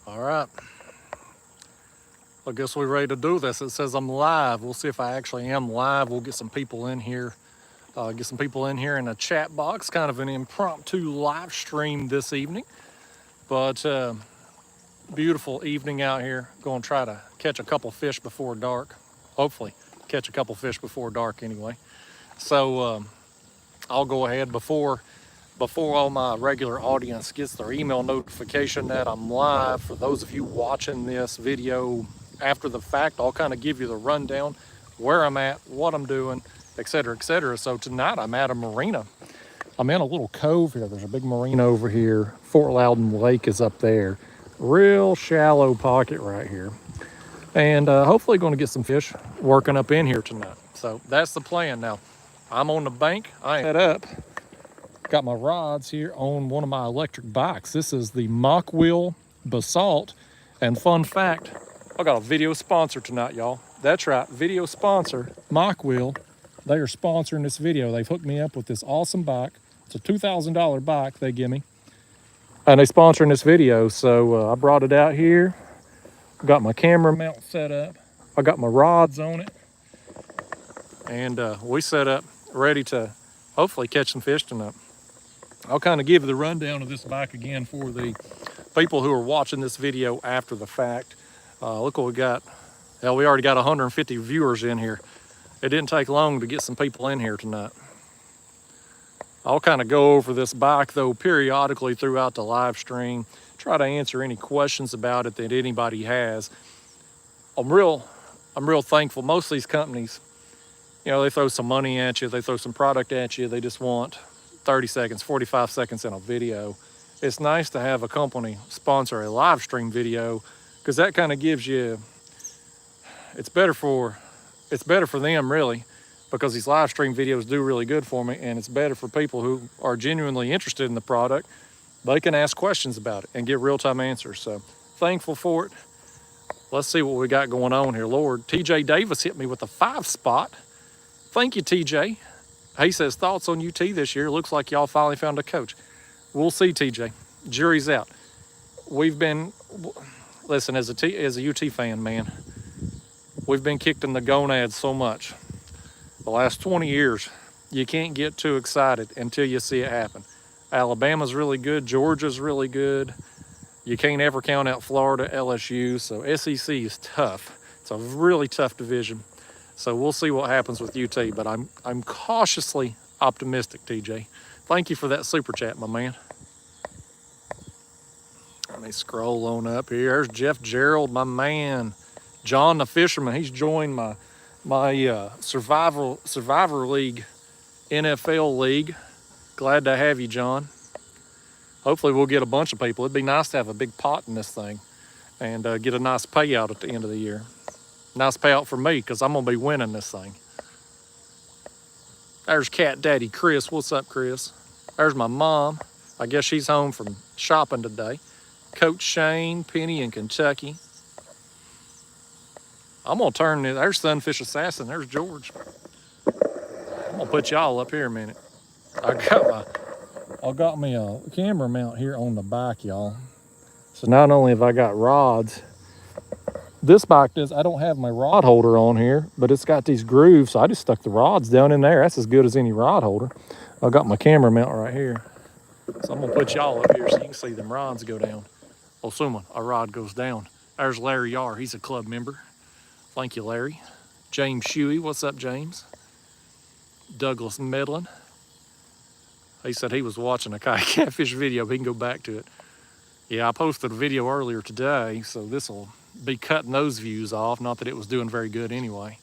All right. I guess we're ready to do this. It says I'm live. We'll see if I actually am live. We'll get some people in here. Get some people in here in a chat box. Kind of an impromptu live stream this evening. But beautiful evening out here. Going to try to catch a couple fish before dark. Hopefully catch a couple fish before dark anyway. So I'll go ahead before all my regular audience gets their email notification that I'm live. For those of you watching this video after the fact, I'll kind of give you the rundown, where I'm at, what I'm doing, etc., etc. So tonight I'm at a marina. I'm in a little cove here. There's a big marina over here. Fort Loudon Lake is up there. Real shallow pocket right here. And hopefully going to get some fish working up in here tonight. So that's the plan. Now, I'm on the bank. I head up. Got my rods here on one of my electric bikes. This is the Mokwheel Basalt. And fun fact, I got a video sponsor tonight, y'all. That's right, video sponsor, Mokwheel. They are sponsoring this video. They've hooked me up with this awesome bike. It's a $2,000 bike they give me. And they sponsoring this video, so I brought it out here. Got my camera mount set up. I got my rods on it. And we set up, ready to hopefully catch some fish tonight. I'll kind of give you the rundown of this bike again for the people who are watching this video after the fact. Look what we got. Hell, we already got 150 viewers in here. It didn't take long to get some people in here tonight. I'll kind of go over this bike though periodically throughout the live stream. Try to answer any questions about it that anybody has. I'm real thankful. Most of these companies, you know, they throw some money at you, they throw some product at you, they just want 30 seconds, 45 seconds in a video. It's nice to have a company sponsor a live stream video because that kind of gives you, it's better for them really, because these live stream videos do really good for me, and it's better for people who are genuinely interested in the product. They can ask questions about it and get real-time answers. So thankful for it. Let's see what we got going on here. Lord, TJ Davis hit me with a 5 spot. Thank you, TJ. He says, thoughts on UT this year? Looks like y'all finally found a coach. We'll see, TJ. Jury's out. We've been, listen, as a UT fan, man, we've been kicked in the gonads so much. The last 20 years, you can't get too excited until you see it happen. Alabama's really good. Georgia's really good. You can't ever count out Florida, LSU. So SEC is tough. It's a really tough division. So we'll see what happens with UT, but I'm cautiously optimistic, TJ. Thank you for that super chat, my man. Let me scroll on up here. There's Jeff Gerald, my man. John the Fisherman, he's joined my Survivor League, NFL League. Glad to have you, John. Hopefully we'll get a bunch of people. It'd be nice to have a big pot in this thing and get a nice payout at the end of the year. Nice payout for me because I'm going to be winning this thing. There's Cat Daddy Chris. What's up, Chris? There's my mom. I guess she's home from shopping today. Coach Shane, Penny in Kentucky. I'm going to turn this. There's Sunfish Assassin. There's George. I'm going to put y'all up here a minute. I got me a camera mount here on the bike, y'all. So not only have I got rods, this bike does, I don't have my rod holder on here, but it's got these grooves, so I just stuck the rods down in there. That's as good as any rod holder. I got my camera mount right here. So I'm gonna put y'all up here so you can see them rods go down. Assuming a rod goes down. There's Larry Yar, he's a club member. Thank you, Larry. James Shuey, what's up, James? Douglas Medlin. He said he was watching a Kayak Catfish video, he can go back to it. Yeah, I posted a video earlier today, so this will be cutting those views off. Not that it was doing very good anyway.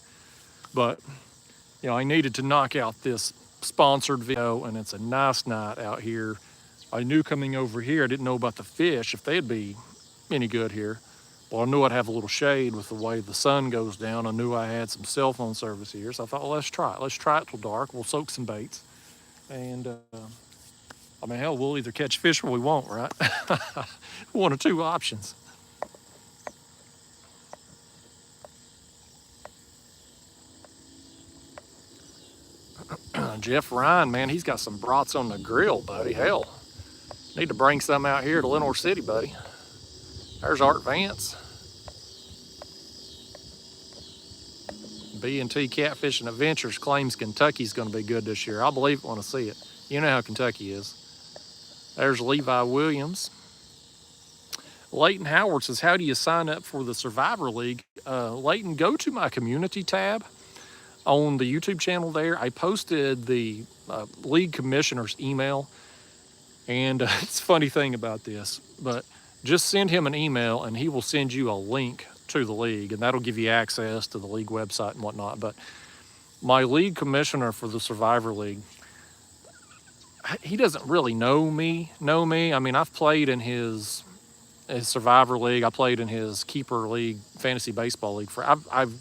But, you know, I needed to knock out this sponsored video, and it's a nice night out here. I knew coming over here, I didn't know about the fish, if they'd be any good here. Well, I knew I'd have a little shade with the way the sun goes down. I knew I had some cell phone service here, so I thought, well, let's try it. Let's try it till dark. We'll soak some baits. And, I mean, hell, we'll either catch fish or we won't, right? One or two options. Jeff Ryan, man, he's got some brats on the grill, buddy. Hell, need to bring some out here to Lenore City, buddy. There's Art Vance. B&T Catfishing Adventures claims Kentucky's going to be good this year. I believe it when I see it. You know how Kentucky is. There's Levi Williams. Leighton Howard says, how do you sign up for the Survivor League? Leighton, go to my community tab on the YouTube channel there. I posted the league commissioner's email. And it's a funny thing about this, but just send him an email and he will send you a link to the league, and that'll give you access to the league website and whatnot. But my league commissioner for the Survivor League, he doesn't really know me. I mean, I've played in his Survivor League. I played in his Keeper League, Fantasy Baseball League. I've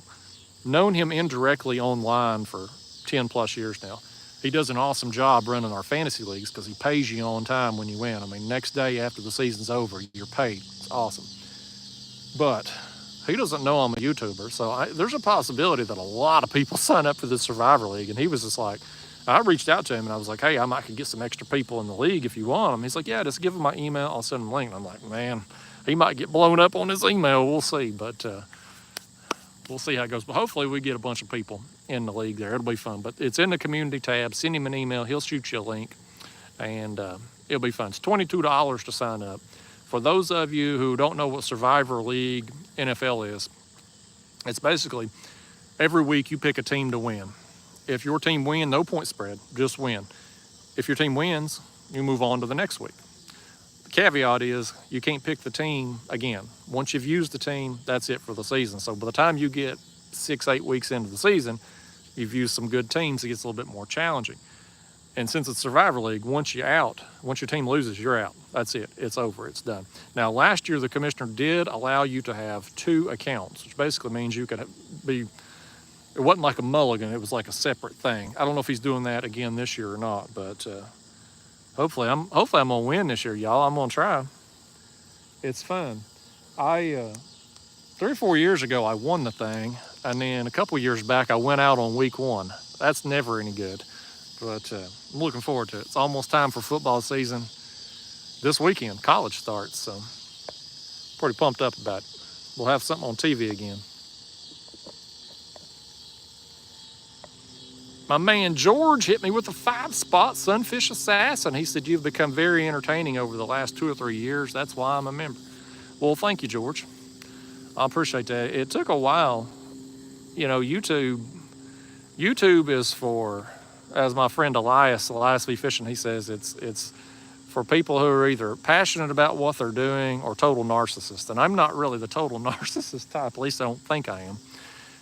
known him indirectly online for 10 plus years now. He does an awesome job running our fantasy leagues because he pays you on time when you win. I mean, next day after the season's over, you're paid. It's awesome. But he doesn't know I'm a YouTuber, so there's a possibility that a lot of people sign up for the Survivor League. And he was just like, I reached out to him and I was like, hey, I might could get some extra people in the league if you want them. He's like, yeah, just give him my email. I'll send him a link. And I'm like, man, he might get blown up on his email. We'll see. But we'll see how it goes. But hopefully we get a bunch of people in the league there. It'll be fun. But it's in the community tab. Send him an email. He'll shoot you a link. And it'll be fun. It's $22 to sign up. For those of you who don't know what Survivor League NFL is, it's basically every week you pick a team to win. If your team wins, no point spread, just win. If your team wins, you move on to the next week. The caveat is you can't pick the team again. Once you've used the team, that's it for the season. So by the time you get 6-8 weeks into the season, you've used some good teams, it gets a little bit more challenging. And since it's Survivor League, once your team loses, you're out. That's it. It's over. It's done. Now, last year, the commissioner did allow you to have 2 accounts, which basically means you could be, it wasn't like a mulligan. It was like a separate thing. I don't know if he's doing that again this year or not, but hopefully I'm going to win this year, y'all. I'm going to try. It's fun. 3 or 4 years ago, I won the thing. And then a couple years back, I went out on week 1. That's never any good. But I'm looking forward to it. It's almost time for football season this weekend. College starts, so pretty pumped up about it. We'll have something on TV again. My man George hit me with a 5-spot Sunfish Assassin. He said, you've become very entertaining over the last 2 or 3 years. That's why I'm a member. Well, thank you, George. I appreciate that. It took a while. You know, YouTube is for, as my friend Elias V Fishing, he says it's for people who are either passionate about what they're doing or total narcissists. And I'm not really the total narcissist type, at least I don't think I am.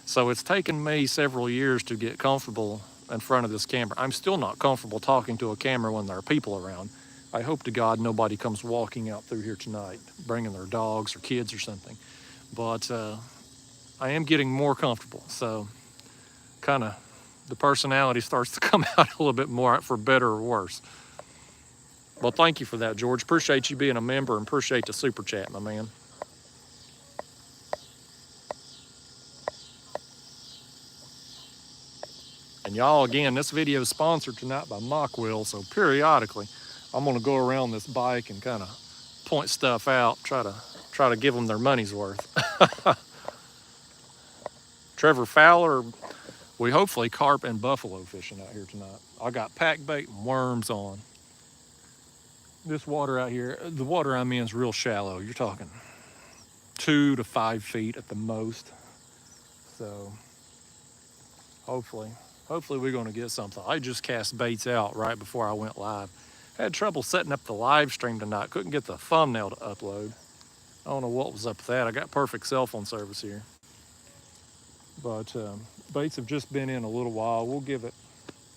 So it's taken me several years to get comfortable in front of this camera. I'm still not comfortable talking to a camera when there are people around. I hope to God nobody comes walking out through here tonight, bringing their dogs or kids or something. But I am getting more comfortable. So kind of the personality starts to come out a little bit more, for better or worse. Well, thank you for that, George. Appreciate you being a member and appreciate the super chat, my man. And y'all, again, this video is sponsored tonight by Mokwheel, so periodically I'm gonna go around this bike and kind of point stuff out, try to give them their money's worth. Trevor Fowler, we hopefully carp and buffalo fishing out here tonight. I got pack bait and worms on. This water out here, the water I'm in is real shallow. You're talking 2 to 5 feet at the most. So hopefully we're gonna get something. I just cast baits out right before I went live. Had trouble setting up the live stream tonight. Couldn't get the thumbnail to upload. I don't know what was up with that. I got perfect cell phone service here. But baits have just been in a little while. We'll give it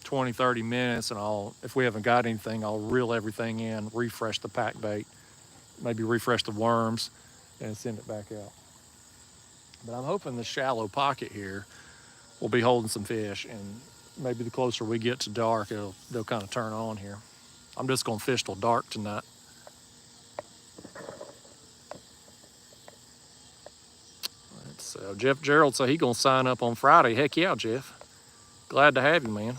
20, 30 minutes, and if we haven't got anything, I'll reel everything in, refresh the pack bait, maybe refresh the worms, and send it back out. But I'm hoping the shallow pocket here will be holding some fish, and maybe the closer we get to dark, they'll kind of turn on here. I'm just gonna fish till dark tonight. So Jeff Gerald said he's gonna sign up on Friday. Heck yeah, Jeff. Glad to have you, man.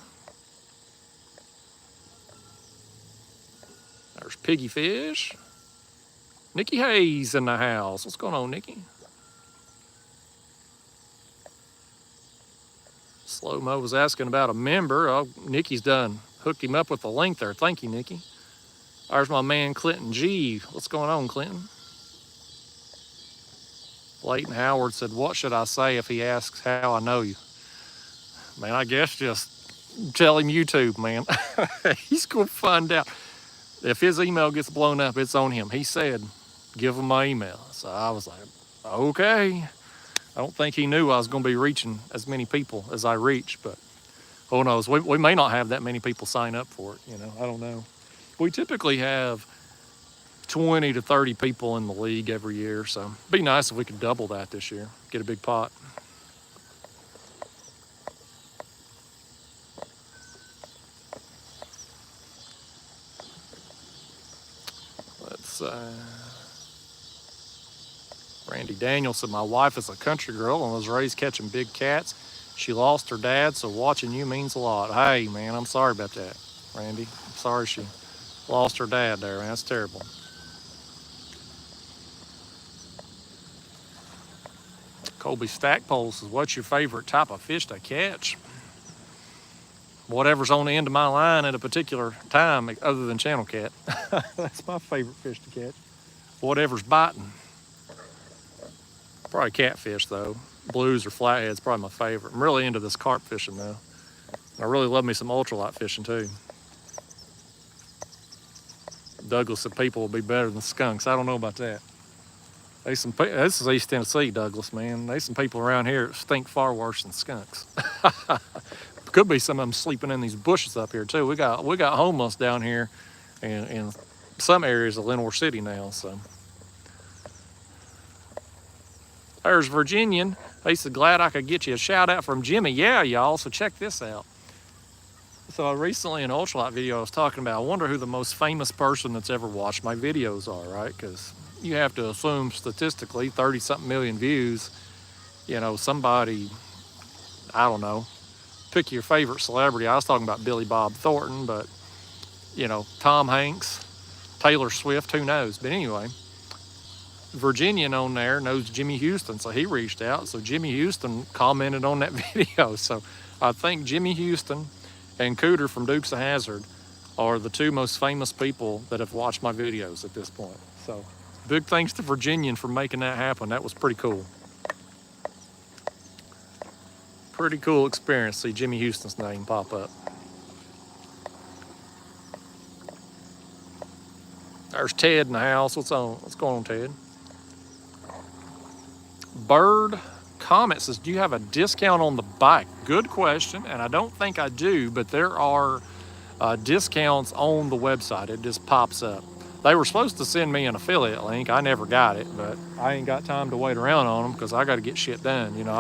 There's piggy fish. Nikki Hayes in the house. What's going on, Nikki? Slow Mo was asking about a member. Oh, Nikki's done. Hooked him up with the link there. Thank you, Nikki. There's my man, Clinton G. What's going on, Clinton? Leighton Howard said, what should I say if he asks how I know you? Man, I guess just tell him YouTube, man. He's going to find out. If his email gets blown up, it's on him. He said, give him my email. So I was like, okay. I don't think he knew I was going to be reaching as many people as I reach, but who knows? We may not have that many people sign up for it, you know. I don't know. We typically have 20 to 30 people in the league every year, so it'd be nice if we could double that this year, get a big pot. Let's Randy Daniel said, my wife is a country girl and was raised catching big cats. She lost her dad, so watching you means a lot. Hey, man, I'm sorry about that, Randy. I'm sorry she lost her dad there, man. That's terrible. Colby Stackpole says, what's your favorite type of fish to catch? Whatever's on the end of my line at a particular time, other than channel cat. That's my favorite fish to catch. Whatever's biting. Probably catfish, though. Blues or flatheads, probably my favorite. I'm really into this carp fishing, though. I really love me some ultralight fishing, too. Douglas said people will be better than skunks. I don't know about that. This is East Tennessee, Douglas, man. There's some people around here that stink far worse than skunks. Could be some of them sleeping in these bushes up here, too. We got homeless down here in some areas of Lenore City now, so. There's Virginian. He said, glad I could get you a shout out from Jimmy. Yeah, y'all, so check this out. So recently in an ultralight video I was talking about, I wonder who the most famous person that's ever watched my videos are, right? Because you have to assume statistically 30-something million views, you know, somebody, I don't know, pick your favorite celebrity. I was talking about Billy Bob Thornton, but, you know, Tom Hanks, Taylor Swift, who knows? But anyway, Virginian on there knows Jimmy Houston, so he reached out. So Jimmy Houston commented on that video. So I think Jimmy Houston and Cooter from Dukes of Hazzard are the two most famous people that have watched my videos at this point. So big thanks to Virginian for making that happen. That was pretty cool. Pretty cool experience. See Jimmy Houston's name pop up. There's Ted in the house. What's going on, Ted? Bird Comment says, do you have a discount on the bike? Good question, and I don't think I do, but there are discounts on the website. It just pops up. They were supposed to send me an affiliate link. I never got it, but I ain't got time to wait around on them because I got to get shit done. You know,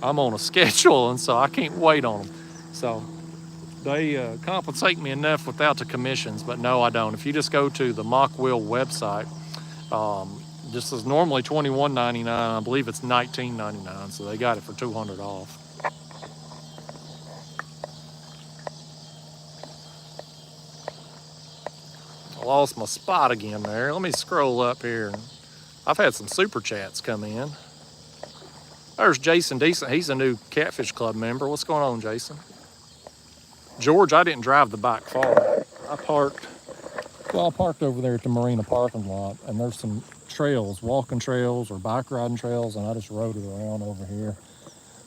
I'm on a schedule, and so I can't wait on them. So they compensate me enough without the commissions, but no, I don't. If you just go to the Mokwheel website, this is normally $21.99. I believe it's $19.99, so they got it for $200 off. I lost my spot again there. Let me scroll up here. I've had some super chats come in. There's Jason Decent. He's a new Catfish Club member. What's going on, Jason? George, I didn't drive the bike far. I parked over there at the Marina parking lot, and there's some trails, walking trails or bike riding trails, and I just rode it around over here.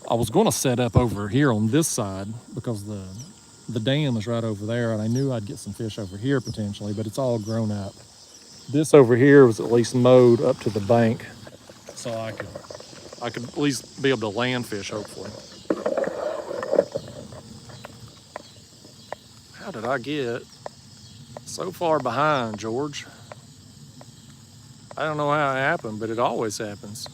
I was going to set up over here on this side because the dam is right over there, and I knew I'd get some fish over here potentially, but it's all grown up. This over here was at least mowed up to the bank, so I could at least be able to land fish, hopefully. How did I get so far behind, George? I don't know how it happened, but it always happens.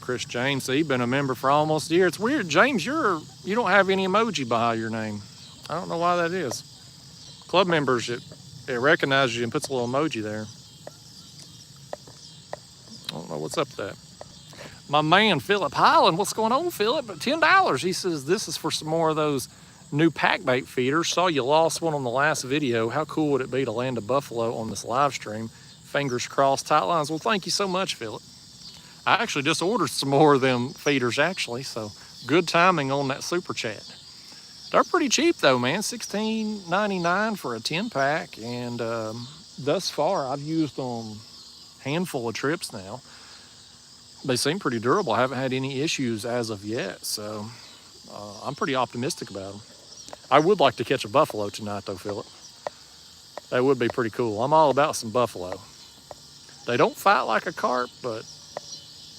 Chris James, he's been a member for almost a year. It's weird, James, you don't have any emoji behind your name. I don't know why that is. Club members, it recognizes you and puts a little emoji there. I don't know what's up with that. My man, Philip Highland, what's going on, Philip? $10. He says, this is for some more of those new pack bait feeders. Saw you lost one on the last video. How cool would it be to land a buffalo on this live stream? Fingers crossed, tight lines. Well, thank you so much, Philip. I actually just ordered some more of them feeders, actually, so good timing on that super chat. They're pretty cheap, though, man. $16.99 for a 10-pack, and thus far, I've used them a handful of trips now. They seem pretty durable. I haven't had any issues as of yet, so I'm pretty optimistic about them. I would like to catch a buffalo tonight, though, Philip. That would be pretty cool. I'm all about some buffalo. They don't fight like a carp, but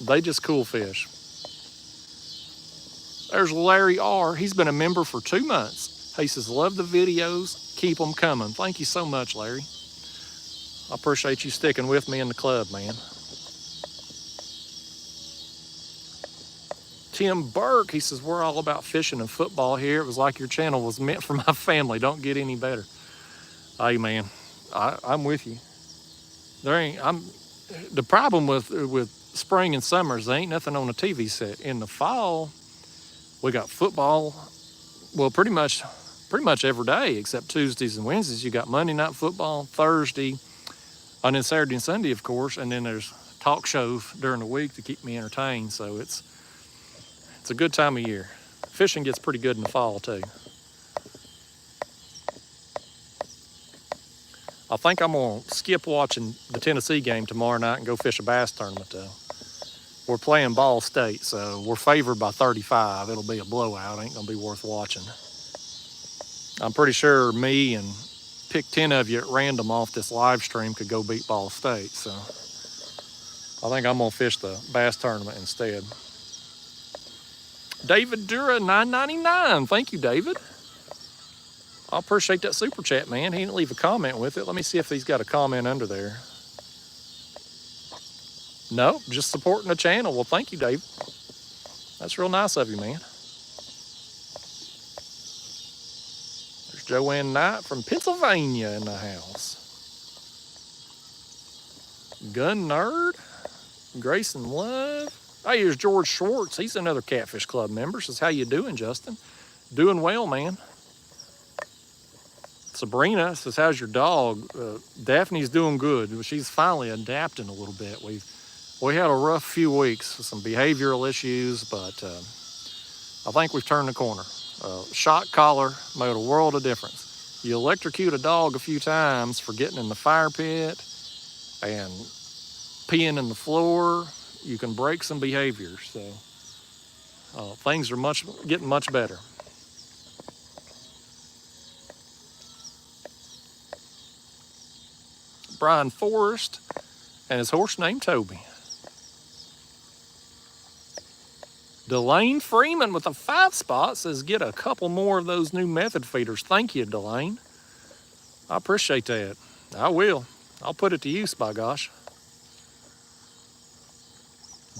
they just cool fish. There's Larry R. He's been a member for 2 months. He says, love the videos. Keep them coming. Thank you so much, Larry. I appreciate you sticking with me in the club, man. Tim Burke, he says, we're all about fishing and football here. It was like your channel was meant for my family. Don't get any better. Hey, man, I'm with you. The problem with spring and summers, there ain't nothing on the TV set. In the fall, we got football. Well, pretty much every day except Tuesdays and Wednesdays. You got Monday night football, Thursday, and then Saturday and Sunday, of course. And then there's talk shows during the week to keep me entertained. So it's a good time of year. Fishing gets pretty good in the fall too. I think I'm gonna skip watching the Tennessee game tomorrow night and go fish a bass tournament though. We're playing Ball State, so we're favored by 35. It'll be a blowout. Ain't gonna be worth watching. I'm pretty sure me and pick 10 of you at random off this live stream could go beat Ball State. So I think I'm gonna fish the bass tournament instead. David Dura, $9.99. Thank you, David. I appreciate that super chat, man. He didn't leave a comment with it. Let me see if he's got a comment under there. No, just supporting the channel. Well, thank you, Dave. That's real nice of you, man. There's Joanne Knight from Pennsylvania in the house. Gun Nerd, Grayson Love. Hey, here's George Schwartz. He's another Catfish Club member. Says, how you doing, Justin? Doing well, man. Sabrina says, how's your dog? Daphne's doing good. She's finally adapting a little bit. We had a rough few weeks with some behavioral issues, but I think we've turned the corner. Shock collar made a world of difference. You electrocute a dog a few times for getting in the fire pit and peeing in the floor, you can break some behaviors. So things are getting much better. Brian Forrest and his horse named Toby. Delane Freeman with a 5 spot says, get a couple more of those new method feeders. Thank you, Delane. I appreciate that. I will. I'll put it to use, by gosh.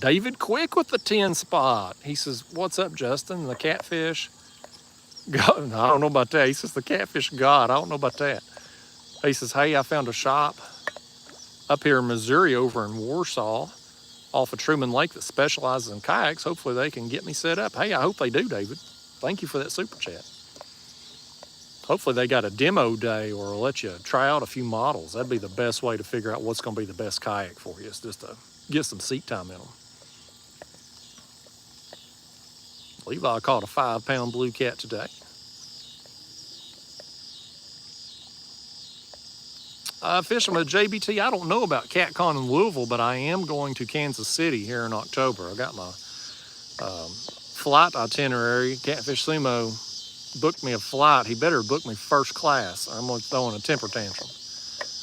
David Quick with the 10 spot. He says, what's up, Justin? The Catfish God, I don't know about that. He says, the Catfish God. I don't know about that. He says, hey, I found a shop up here in Missouri over in Warsaw off of Truman Lake that specializes in kayaks. Hopefully they can get me set up. Hey, I hope they do, David. Thank you for that super chat. Hopefully they got a demo day or let you try out a few models. That'd be the best way to figure out what's going to be the best kayak for you, is just to get some seat time in them. Levi caught a 5-pound blue cat today. Fishing with JBT. I don't know about CatCon in Louisville, but I am going to Kansas City here in October. I got my flight itinerary. Catfish Sumo booked me a flight. He better book me first class. I'm going to throw in a temper tantrum.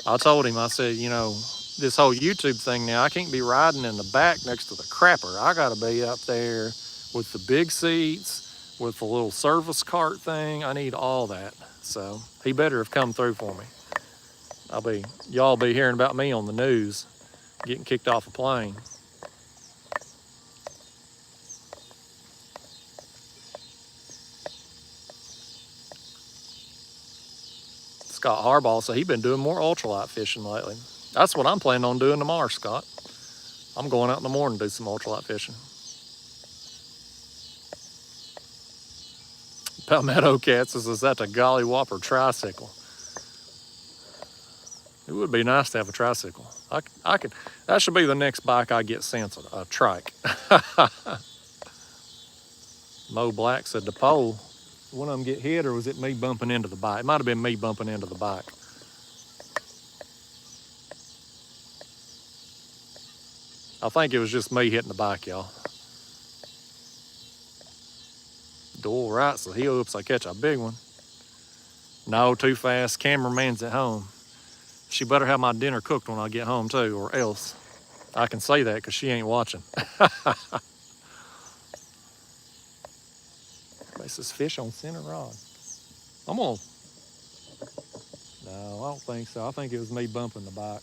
I told him, I said, you know, this whole YouTube thing now, I can't be riding in the back next to the crapper. I got to be up there with the big seats, with the little service cart thing. I need all that. So he better have come through for me. Y'all be hearing about me on the news, getting kicked off a plane. Scott Harbaugh, so he's been doing more ultralight fishing lately. That's what I'm planning on doing tomorrow, Scott. I'm going out in the morning to do some ultralight fishing. Palmetto Cat says, is that the Golly Whopper tricycle? It would be nice to have a tricycle. I could, that should be the next bike I get sent, a trike. Mo Black said the pole. One of them get hit, or was it me bumping into the bike? It might have been me bumping into the bike. I think it was just me hitting the bike, y'all. Doyle Wright said, he hopes I catch a big one. No, too fast. Cameraman's at home. She better have my dinner cooked when I get home too, or else. I can say that because she ain't watching. This is fish on center rod. I'm gonna. No, I don't think so. I think it was me bumping the bike.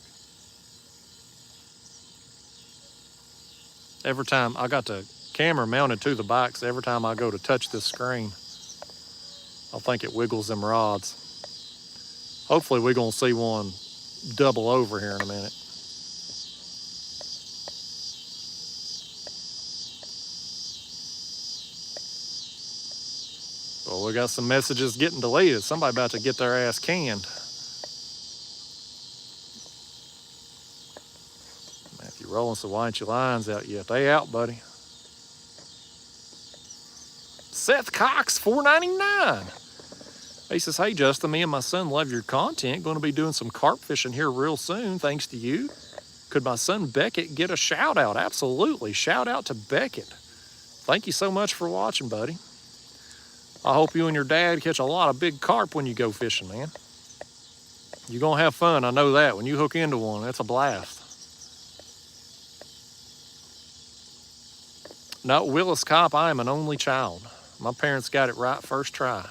Every time I got the camera mounted to the bike, so every time I go to touch this screen, I think it wiggles them rods. Hopefully we're gonna see one double over here in a minute. Well, we got some messages getting deleted. Somebody about to get their ass canned. Matthew Rowland said, why ain't your lines out yet? They out, buddy. Seth Cox, $4.99. He says, hey, Justin, me and my son love your content. Going to be doing some carp fishing here real soon, thanks to you. Could my son Beckett get a shout out? Absolutely. Shout out to Beckett. Thank you so much for watching, buddy. I hope you and your dad catch a lot of big carp when you go fishing, man. You're going to have fun, I know that. When you hook into one, it's a blast. No, Willis Cop, I am an only child. My parents got it right first try.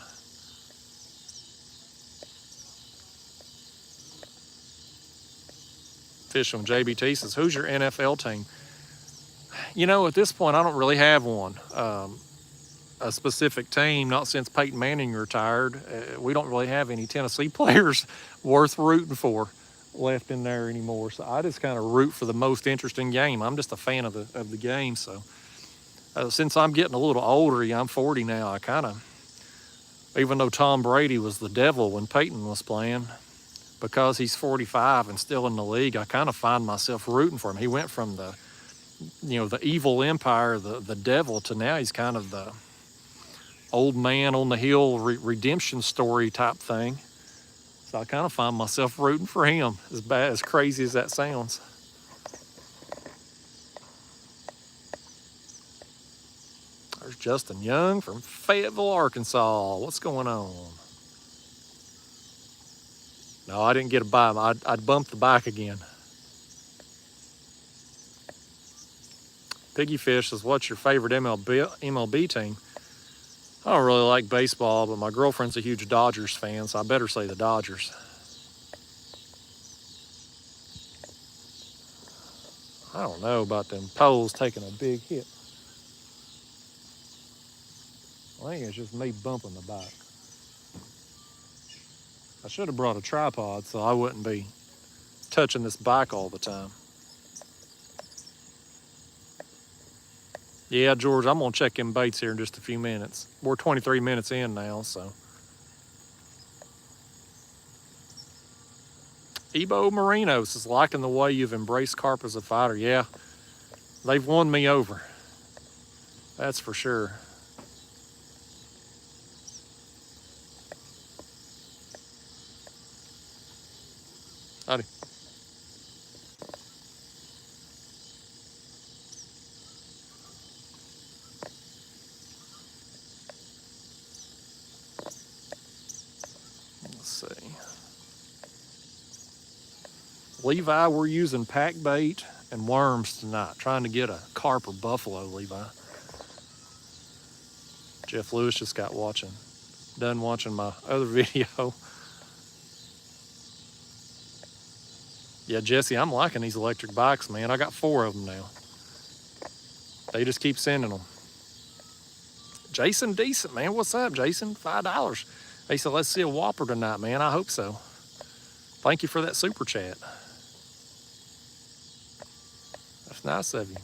Fish from JBT says, who's your NFL team? You know, at this point, I don't really have one. A specific team, not since Peyton Manning retired. We don't really have any Tennessee players worth rooting for left in there anymore. So I just kind of root for the most interesting game. I'm just a fan of the game. So since I'm getting a little older, I'm 40 now, I kind of, even though Tom Brady was the devil when Peyton was playing, because he's 45 and still in the league, I kind of find myself rooting for him. He went from the evil empire, the devil, to now he's kind of the old man on the hill redemption story type thing. So I kind of find myself rooting for him, as crazy as that sounds. There's Justin Young from Fayetteville, Arkansas. What's going on? No, I didn't get a bite. I'd bumped the bike again. Piggyfish says, what's your favorite MLB team? I don't really like baseball, but my girlfriend's a huge Dodgers fan, so I better say the Dodgers. I don't know about them poles taking a big hit. I think it's just me bumping the bike. I should have brought a tripod so I wouldn't be touching this bike all the time. Yeah, George, I'm going to check in baits here in just a few minutes. We're 23 minutes in now, so. Ebo Marinos is liking the way you've embraced carp as a fighter. Yeah, they've won me over. That's for sure. Howdy. Let's see. Levi, we're using pack bait and worms tonight, trying to get a carp or buffalo, Levi. Jeff Lewis just got done watching my other video. Yeah, Jesse, I'm liking these electric bikes, man. I got 4 of them now. They just keep sending them. Jason Decent, man. What's up, Jason? $5. He said, let's see a whopper tonight, man. I hope so. Thank you for that super chat. That's nice of you.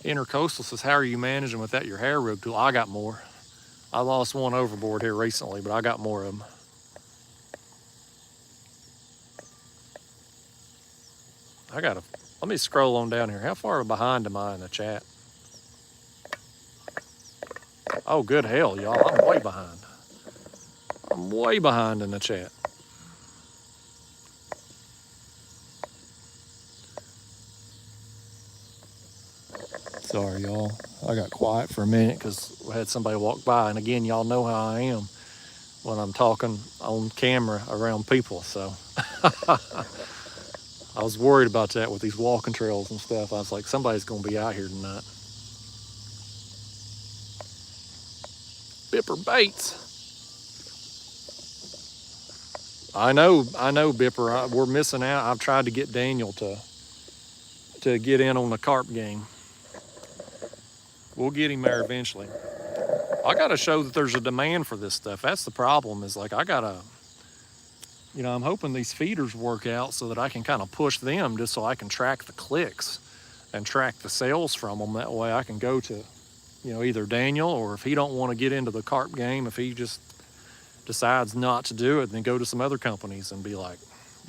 Intercoastal says, how are you managing without your hair rug tool? I got more. I lost one overboard here recently, but I got more of them. Let me scroll on down here. How far behind am I in the chat? Oh, good hell, y'all. I'm way behind. I'm way behind in the chat. Sorry, y'all. I got quiet for a minute because we had somebody walk by. And again, y'all know how I am when I'm talking on camera around people. So I was worried about that with these walking trails and stuff. I was like, somebody's going to be out here tonight. Bipper baits. I know, Bipper. We're missing out. I've tried to get Daniel to get in on the carp game. We'll get him there eventually. I got to show that there's a demand for this stuff. That's the problem, is like I got to, I'm hoping these feeders work out so that I can kind of push them just so I can track the clicks and track the sales from them. That way I can go to, either Daniel, or if he don't want to get into the carp game, if he just decides not to do it, then go to some other companies and be like,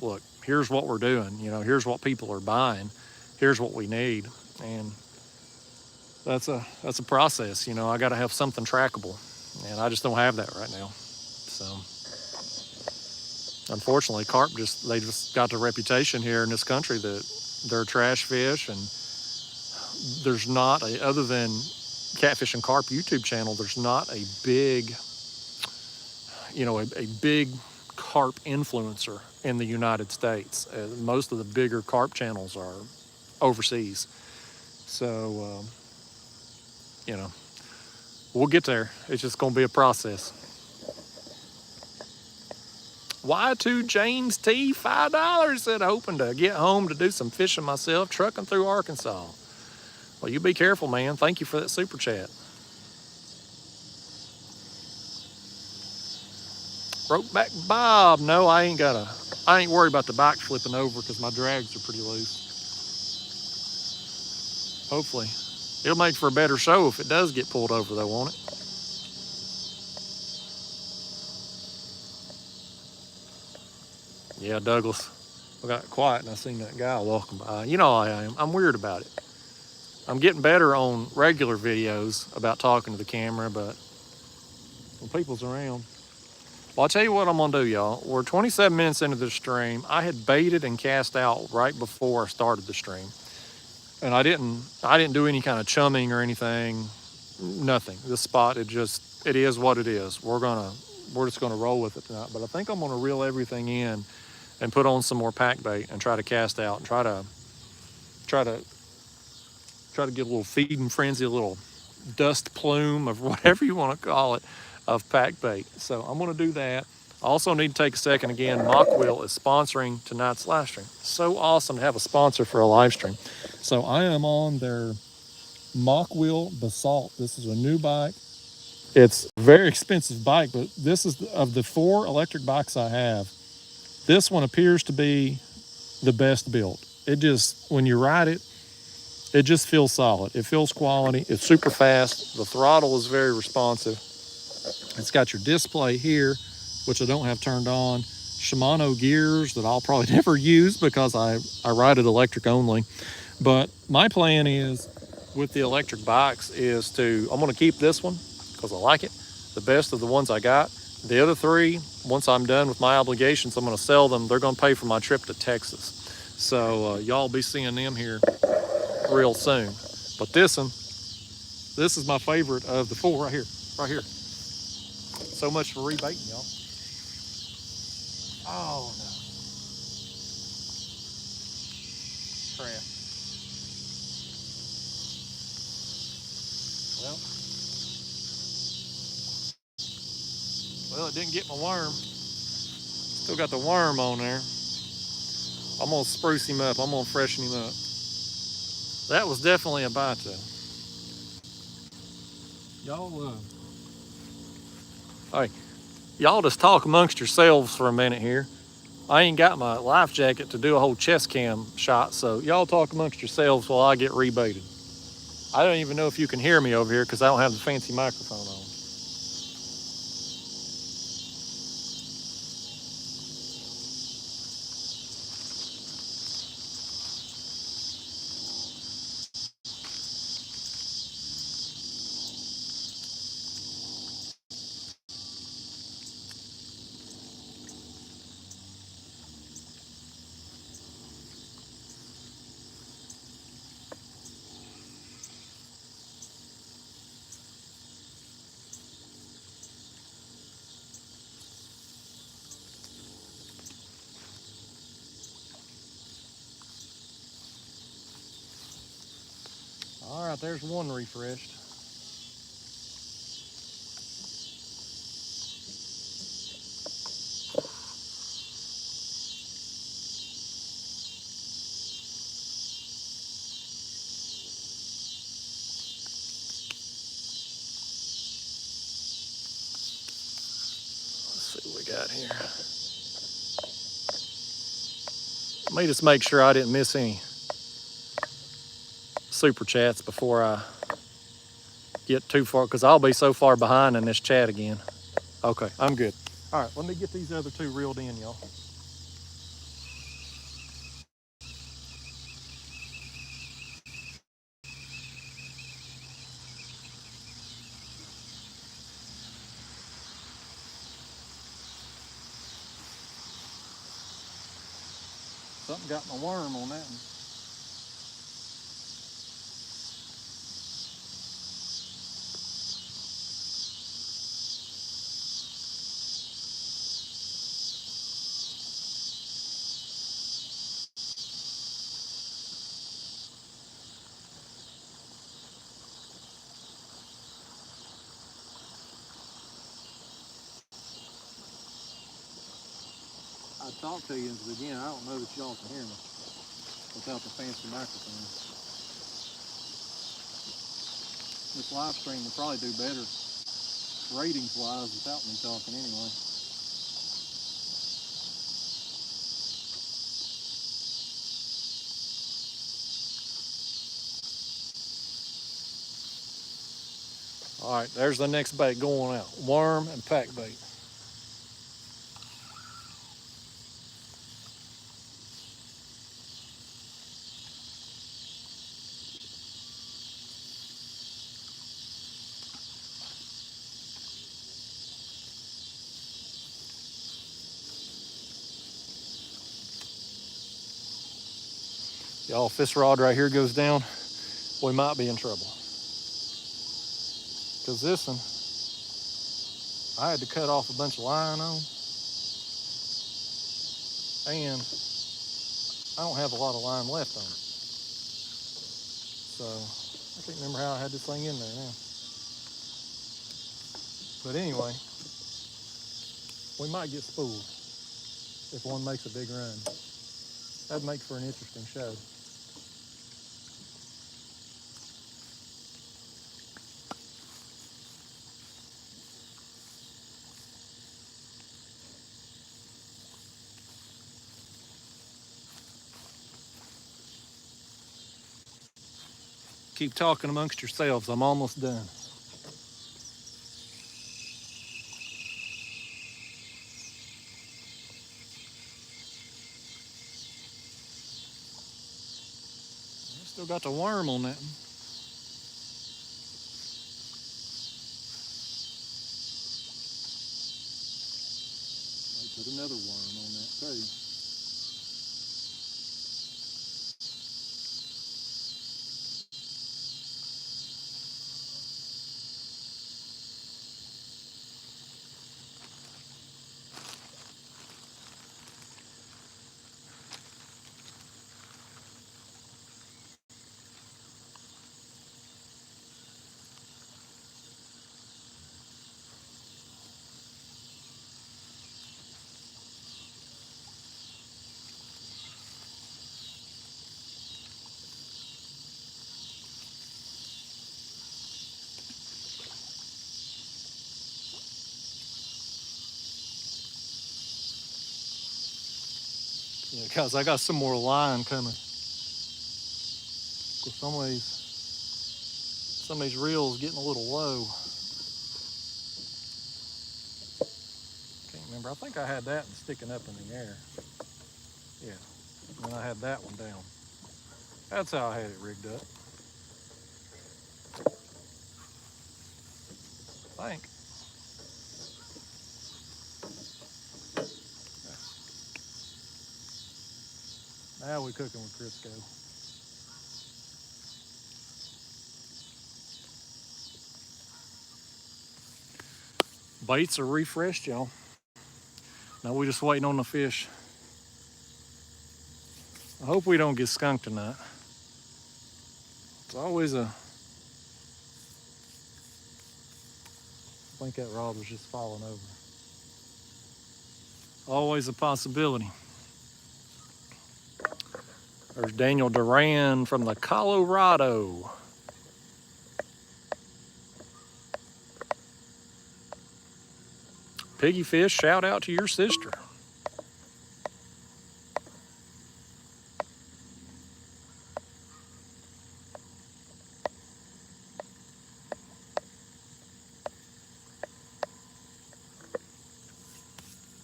look, here's what we're doing. Here's what people are buying. Here's what we need. And that's a process. I got to have something trackable, and I just don't have that right now. So unfortunately, carp they just got the reputation here in this country that they're trash fish, and there's not other than Catfish and Carp YouTube channel, there's not a big, a big carp influencer in the United States. Most of the bigger carp channels are overseas. So, we'll get there. It's just going to be a process. Y2 James T, $5 said, hoping to get home to do some fishing myself, trucking through Arkansas. Well, you be careful, man. Thank you for that super chat. Brokeback Bob, no, I ain't worried about the bike flipping over because my drags are pretty loose. Hopefully. It'll make for a better show if it does get pulled over, though, won't it? Yeah, Douglas. I got quiet and I seen that guy walking by. You know I am. I'm weird about it. I'm getting better on regular videos about talking to the camera, but when people's around. Well, I'll tell you what I'm gonna do, y'all. We're 27 minutes into the stream. I had baited and cast out right before I started the stream. And I didn't do any kind of chumming or anything, nothing. This spot, it is what it is. We're just gonna roll with it tonight. But I think I'm gonna reel everything in and put on some more pack bait and try to cast out and try to get a little feeding frenzy, a little dust plume of whatever you want to call it of pack bait. So I'm going to do that. I also need to take a second again. Mokwheel is sponsoring tonight's live stream. So awesome to have a sponsor for a live stream. So I am on their Mokwheel Basalt. This is a new bike. It's a very expensive bike, but this is of the 4 electric bikes I have. This one appears to be the best built. It just, when you ride it, it just feels solid. It feels quality. It's super fast. The throttle is very responsive. It's got your display here, which I don't have turned on. Shimano gears that I'll probably never use because I ride it electric only. But my plan is, with the electric bikes, is I'm going to keep this one because I like it, the best of the ones I got. The other 3, once I'm done with my obligations, I'm going to sell them. They're going to pay for my trip to Texas. So y'all be seeing them here real soon. But this is my favorite of the 4 right here. So much for rebaiting, y'all. Oh no. Crap. Well, it didn't get my worm. Still got the worm on there. I'm gonna spruce him up. I'm gonna freshen him up. That was definitely a bite though. Y'all just talk amongst yourselves for a minute here. I ain't got my life jacket to do a whole chest cam shot, so y'all talk amongst yourselves while I get rebaited. I don't even know if you can hear me over here because I don't have the fancy microphone on. right, there's one refreshed. Let's see what we got here. Let me just make sure I didn't miss any super chats before I get too far, because I'll be so far behind in this chat again. Okay, I'm good. All right, let me get these other two reeled in, y'all. Something got my worm on that one. I talked to you in the beginning. I don't know that y'all can hear me without the fancy microphone. This live stream will probably do better ratings wise without me talking anyway. All right, there's the next bait going out. Worm and pack bait. Y'all, if this rod right here goes down, we might be in trouble. Because this one, I had to cut off a bunch of line on. And I don't have a lot of line left on it. So, I can't remember how I had this thing in there now. But anyway, we might get spooled if one makes a big run. That'd make for an interesting show. Keep talking amongst yourselves. I'm almost done. Still got the worm on that one. I put another worm on that too. Yeah, guys, I got some more line coming. Some of these reels getting a little low. Can't remember. I think I had that one sticking up in the air. Yeah. And then I had that one down. That's how I had it rigged up. I think. Now we're cooking with Crisco. Baits are refreshed, y'all. Now we're just waiting on the fish. I hope we don't get skunked tonight. It's always a I think that rod was just falling over. Always a possibility. There's Daniel Duran from the Colorado. Piggy Fish, shout out to your sister.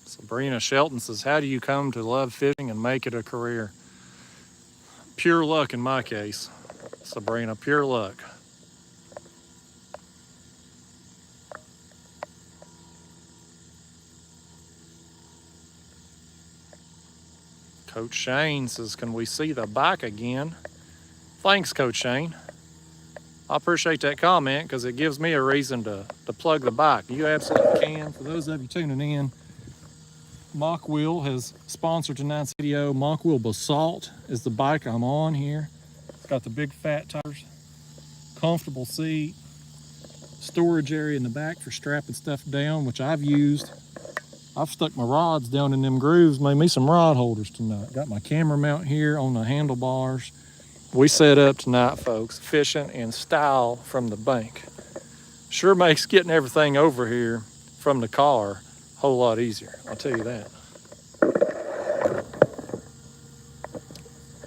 Sabrina Shelton says, how do you come to love fishing and make it a career? Pure luck in my case, Sabrina, pure luck. Coach Shane says, can we see the bike again? Thanks, Coach Shane. I appreciate that comment because it gives me a reason to plug the bike. You absolutely can. For those of you tuning in, Mokwheel has sponsored tonight's video. Mokwheel Basalt is the bike I'm on here. It's got the big fat tires, comfortable seat, storage area in the back for strapping stuff down, which I've used. I've stuck my rods down in them grooves, made me some rod holders tonight. Got my camera mount here on the handlebars. We set up tonight, folks, fishing in style from the bank. Sure makes getting everything over here from the car a whole lot easier, I'll tell you that.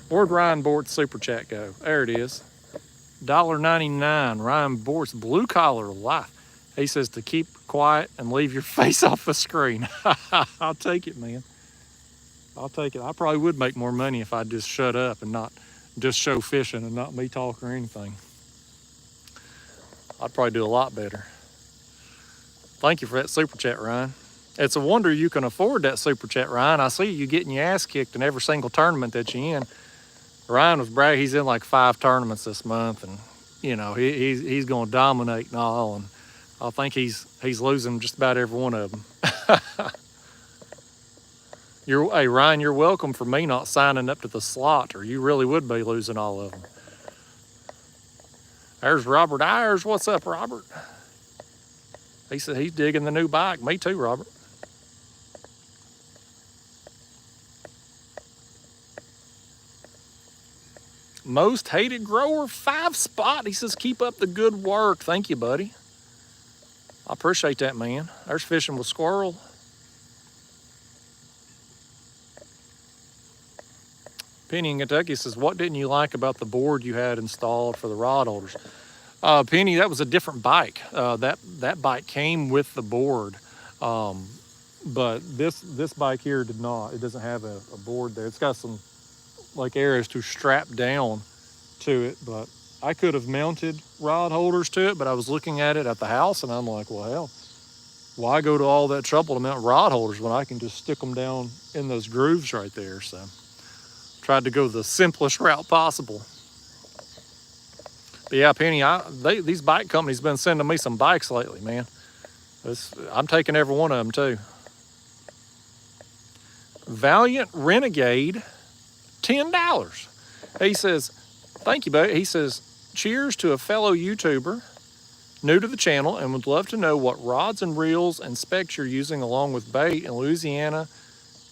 Where'd Ryan Bort's super chat go? There it is. $1.99, Ryan Bort's blue collar life. He says to keep quiet and leave your face off the screen. I'll take it, man. I'll take it. I probably would make more money if I just shut up and not just show fishing and not me talk or anything. I'd probably do a lot better. Thank you for that super chat, Ryan. It's a wonder you can afford that super chat, Ryan. I see you getting your ass kicked in every single tournament that you're in. Ryan was bragging he's in like 5 tournaments this month, and you know he's going to dominate and all. And I think he's losing just about every one of them. Hey, Ryan, you're welcome for me not signing up to the slot, or you really would be losing all of them. There's Robert Ayers. What's up, Robert? He said he's digging the new bike. Me too, Robert. Most hated grower, 5 spot. He says, keep up the good work. Thank you, buddy. I appreciate that, man. There's Fishing with Squirrel. Penny in Kentucky says, what didn't you like about the board you had installed for the rod holders? Penny, that was a different bike. That bike came with the board. But this bike here did not. It doesn't have a board there. It's got some like areas to strap down to it, but I could have mounted rod holders to it, but I was looking at it at the house and I'm like, well, hell, why go to all that trouble to mount rod holders when I can just stick them down in those grooves right there? So tried to go the simplest route possible. But yeah, Penny, these bike companies been sending me some bikes lately, man. I'm taking every one of them too. Valiant Renegade, $10. He says, thank you, buddy. He says, cheers to a fellow YouTuber new to the channel and would love to know what rods and reels and specs you're using along with bait in Louisiana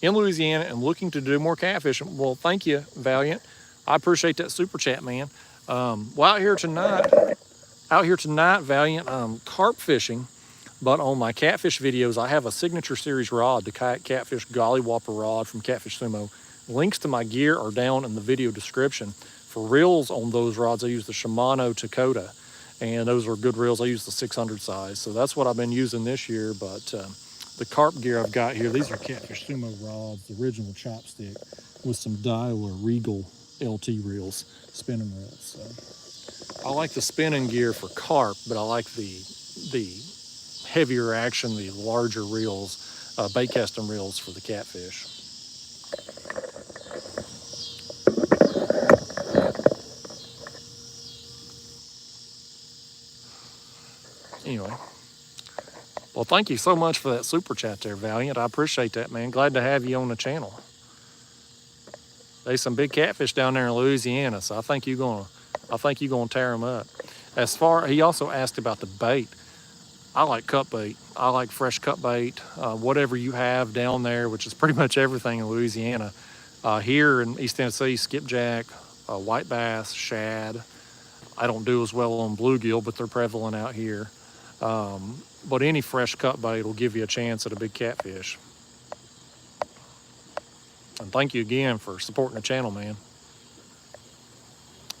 and looking to do more catfishing. Well, thank you, Valiant. I appreciate that super chat, man. Well, out here tonight, Valiant, carp fishing, but on my catfish videos, I have a signature series rod, the Kayak Catfish Golly Whopper rod from Catfish Sumo. Links to my gear are down in the video description. For reels on those rods, I use the Shimano Dakota, and those are good reels. I use the 600 size, so that's what I've been using this year. But the carp gear I've got here, these are Catfish Sumo rods, the original chopstick, with some Daiwa Regal LT reels, spinning reels. So I like the spinning gear for carp, but I like the heavier action, the larger reels, bait casting reels for the catfish. Anyway, well, thank you so much for that super chat there, Valiant. I appreciate that, man. Glad to have you on the channel. There's some big catfish down there in Louisiana, so I think you're gonna tear them up. He also asked about the bait. I like cut bait. I like fresh cut bait, whatever you have down there, which is pretty much everything in Louisiana. Here in East Tennessee, skipjack, white bass, shad. I don't do as well on bluegill, but they're prevalent out here. But any fresh cut bait will give you a chance at a big catfish. And thank you again for supporting the channel, man.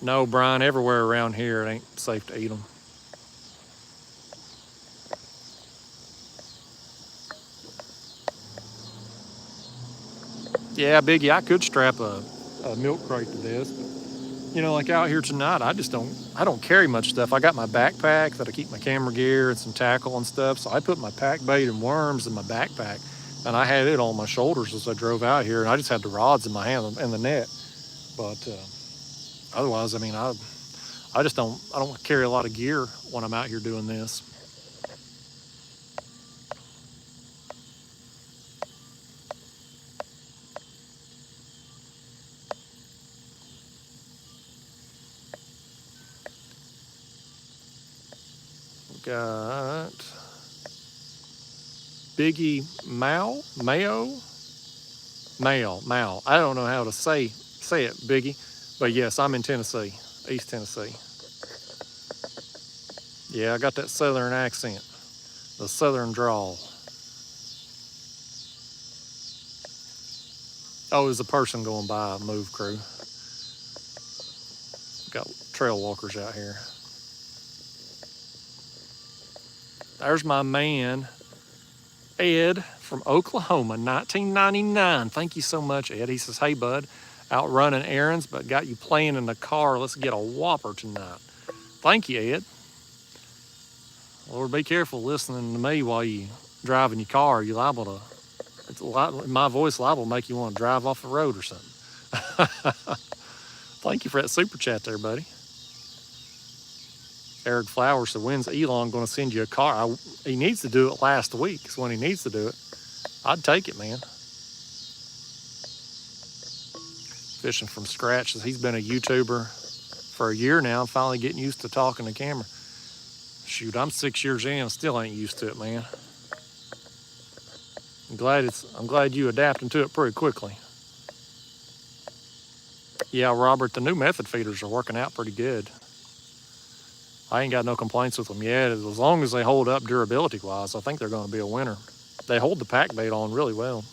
No, Brian, everywhere around here, it ain't safe to eat them. Yeah, Biggie, I could strap a milk crate to this, but you know, like out here tonight, I don't carry much stuff. I got my backpack that I keep my camera gear and some tackle and stuff. So I put my pack bait and worms in my backpack, and I had it on my shoulders as I drove out here, and I just had the rods in my hand and the net. But otherwise, I mean, I don't carry a lot of gear when I'm out here doing this. Got Biggie Mao. I don't know how to say it, Biggie, but yes, I'm in Tennessee, East Tennessee. Yeah, I got that southern accent, the southern drawl. Oh, there's a person going by, a move crew. Got trail walkers out here. There's my man, Ed from Oklahoma, 1999. Thank you so much, Ed. He says, hey, bud, out running errands, but got you playing in the car. Let's get a whopper tonight. Thank you, Ed. Lord, be careful listening to me while you driving your car. You're liable to, my voice liable to make you want to drive off the road or something. Thank you for that super chat there, buddy. Eric Flowers said, when's Elon going to send you a car? He needs to do it last week is when he needs to do it. I'd take it, man. Fishing from Scratch says he's been a YouTuber for a year now. I'm finally getting used to talking to camera. Shoot, I'm 6 years in, still ain't used to it, man. I'm glad you adapting to it pretty quickly. Yeah, Robert, the new method feeders are working out pretty good. I ain't got no complaints with them yet. As long as they hold up durability-wise, I think they're going to be a winner. They hold the pack bait on really well.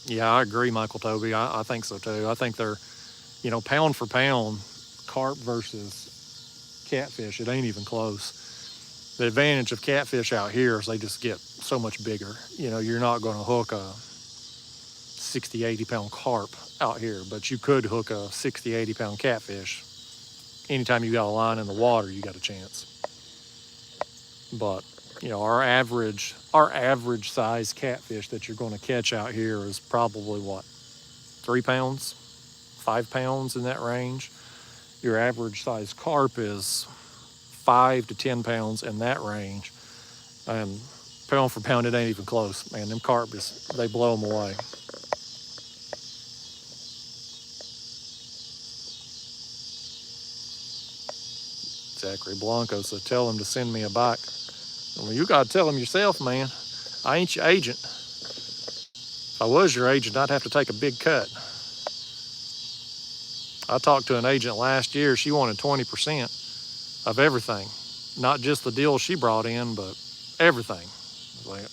Yeah, I agree, Michael Toby. I think so too. I think they're, you know, pound for pound, carp versus catfish, it ain't even close. The advantage of catfish out here is they just get so much bigger. You know, you're not going to hook a 60, 80 pound carp out here, but you could hook a 60, 80 pound catfish. Anytime you got a line in the water, you got a chance. But, you know, our average size catfish that you're going to catch out here is probably what, 3 pounds, 5 pounds, in that range. Your average size carp is 5 to 10 pounds, in that range. And pound for pound, it ain't even close, man. Them carp, they blow them away. Zachary Blanco said, tell him to send me a bike. Well, you got to tell him yourself, man. I ain't your agent. If I was your agent, I'd have to take a big cut. I talked to an agent last year. She wanted 20% of everything. Not just the deal she brought in, but everything. Like,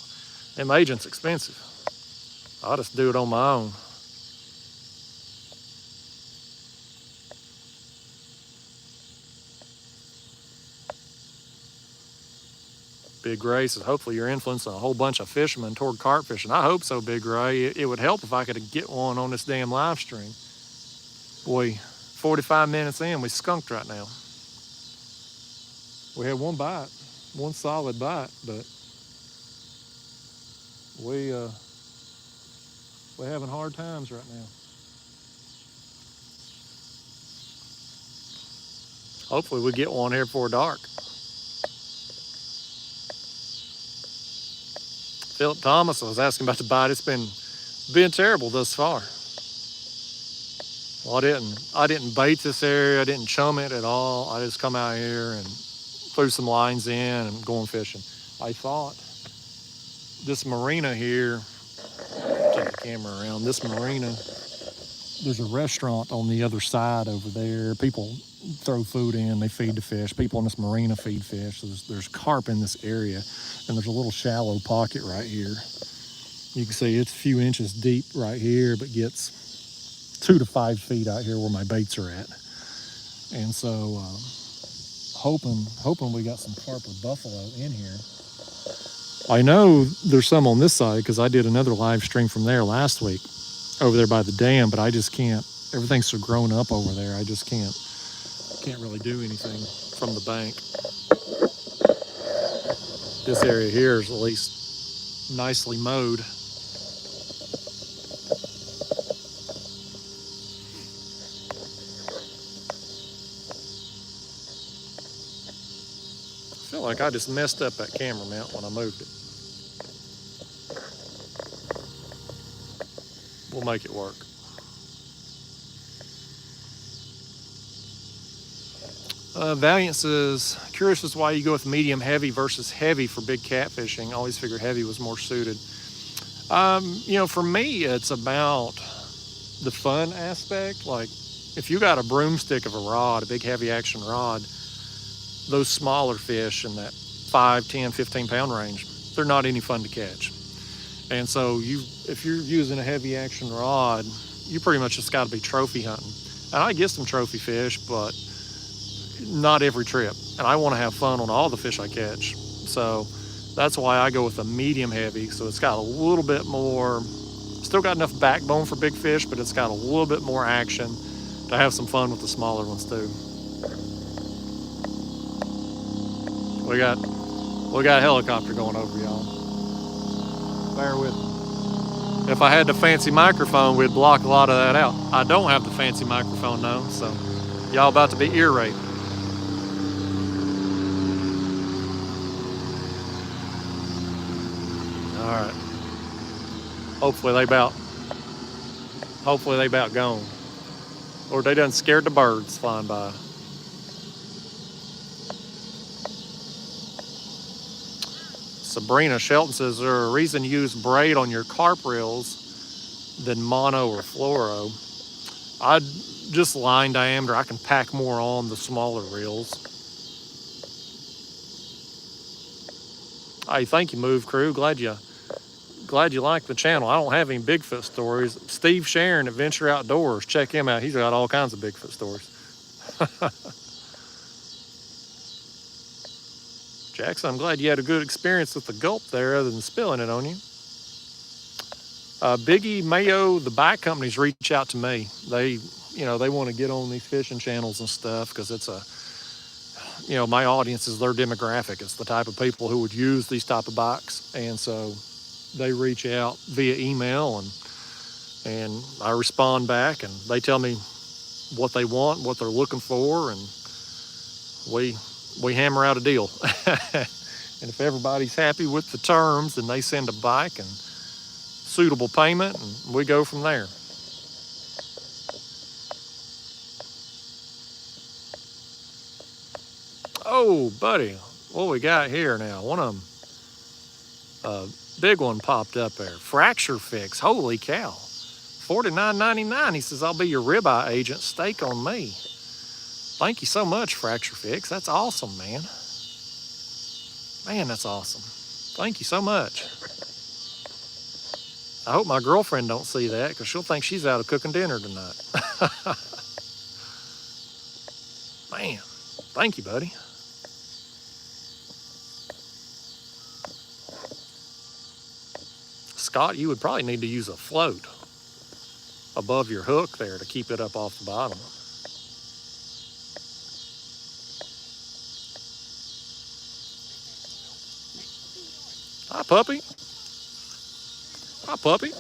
them agents expensive. I'll just do it on my own. Big Ray says, hopefully you're influencing a whole bunch of fishermen toward carp fishing. I hope so, Big Ray. It would help if I could get one on this damn live stream. Boy, 45 minutes in, we skunked right now. We had one bite, one solid bite, but we're having hard times right now. Hopefully we get one here before dark. Philip Thomas was asking about the bite. It's been terrible thus far. Well, I didn't bait this area. I didn't chum it at all. I just come out here and threw some lines in and going fishing. I thought this marina here, take the camera around, this marina, there's a restaurant on the other side over there. People throw food in, they feed the fish. People in this marina feed fish. There's carp in this area, and there's a little shallow pocket right here. You can see it's a few inches deep right here, but gets 2 to 5 feet out here where my baits are at. And so hoping we got some carp or buffalo in here. I know there's some on this side because I did another live stream from there last week over there by the dam, but I just can't. Everything's so grown up over there. I just can't really do anything from the bank. This area here is at least nicely mowed. I feel like I just messed up that camera mount when I moved it. We'll make it work. Valiant says, curious as why you go with medium heavy versus heavy for big catfishing. Always figured heavy was more suited. You know, for me, it's about the fun aspect. Like, if you got a broomstick of a rod, a big heavy action rod, those smaller fish in that 5, 10, 15 pound range, they're not any fun to catch. And so if you're using a heavy action rod, you pretty much just got to be trophy hunting. And I get some trophy fish, but not every trip. And I want to have fun on all the fish I catch. So that's why I go with a medium heavy. So it's got a little bit more, still got enough backbone for big fish, but it's got a little bit more action to have some fun with the smaller ones too. We got a helicopter going over, y'all. Bear with me. If I had the fancy microphone, we'd block a lot of that out. I don't have the fancy microphone though, so y'all about to be ear raped. All right. Hopefully they about gone. Or they done scared the birds flying by. Sabrina Shelton says, is there a reason you use braid on your carp reels than mono or fluoro? I just line diameter. I can pack more on the smaller reels. Hey, thank you, Move Crew. Glad you like the channel. I don't have any Bigfoot stories. Steve Sharon, Adventure Outdoors. Check him out. He's got all kinds of Bigfoot stories. Jackson, I'm glad you had a good experience with the gulp there other than spilling it on you. Biggie, Mayo, the bike companies reach out to me. They want to get on these fishing channels and stuff because it's my audience is their demographic. It's the type of people who would use these type of bikes. And so they reach out via email and I respond back and they tell me what they want, what they're looking for, and we hammer out a deal. And if everybody's happy with the terms, then they send a bike and suitable payment, and we go from there. Oh, buddy, what we got here now? One of them, a big one popped up there. Fracture Fix, holy cow. $49.99. He says, I'll be your ribeye agent, steak on me. Thank you so much, Fracture Fix. That's awesome, man. Man, that's awesome. Thank you so much. I hope my girlfriend don't see that because she'll think she's out of cooking dinner tonight. Man, thank you, buddy. Scott, you would probably need to use a float above your hook there to keep it up off the bottom. Hi, puppy. Hi, puppy.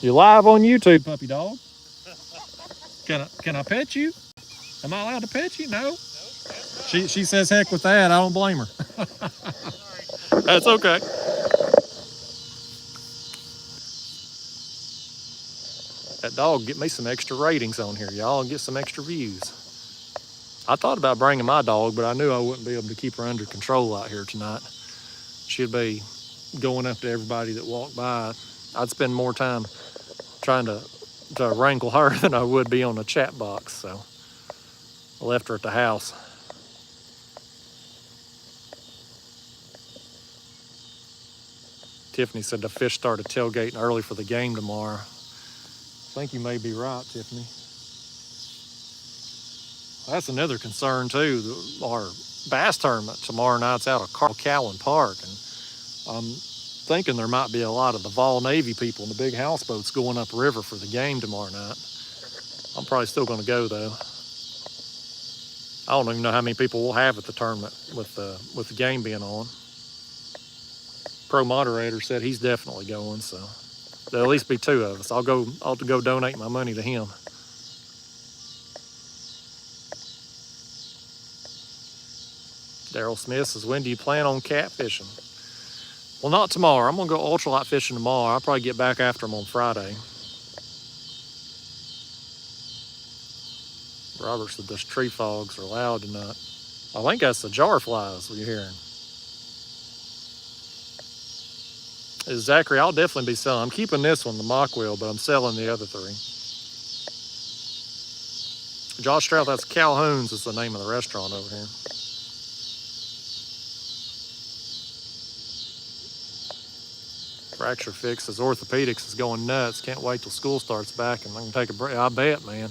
You live on YouTube, puppy dog. Can I pet you? Am I allowed to pet you? No. She says heck with that. I don't blame her. That's okay. That dog get me some extra ratings on here, y'all, and get some extra views. I thought about bringing my dog, but I knew I wouldn't be able to keep her under control out here tonight. She'd be going up to everybody that walked by. I'd spend more time trying to wrangle her than I would be on the chat box, so I left her at the house. Tiffany said the fish started tailgating early for the game tomorrow. I think you may be right, Tiffany. That's another concern too. Our bass tournament tomorrow night's out of Cowan Park, and I'm thinking there might be a lot of the Vol Navy people in the big houseboats going upriver for the game tomorrow night. I'm probably still going to go though. I don't even know how many people we'll have at the tournament with the game being on. Pro moderator said he's definitely going, so there'll at least be two of us. I'll go donate my money to him. Daryl Smith says, when do you plan on catfishing? Well, not tomorrow. I'm going to go ultralight fishing tomorrow. I'll probably get back after them on Friday. Robert said those tree frogs are loud tonight. I think that's the jar flies we're hearing. Zachary, I'll definitely be selling. I'm keeping this one, the Mokwheel, but I'm selling the other three. Josh Strout, that's Calhoun's is the name of the restaurant over here. Fracture Fix says orthopedics is going nuts. Can't wait till school starts back and I can take a break. I bet, man.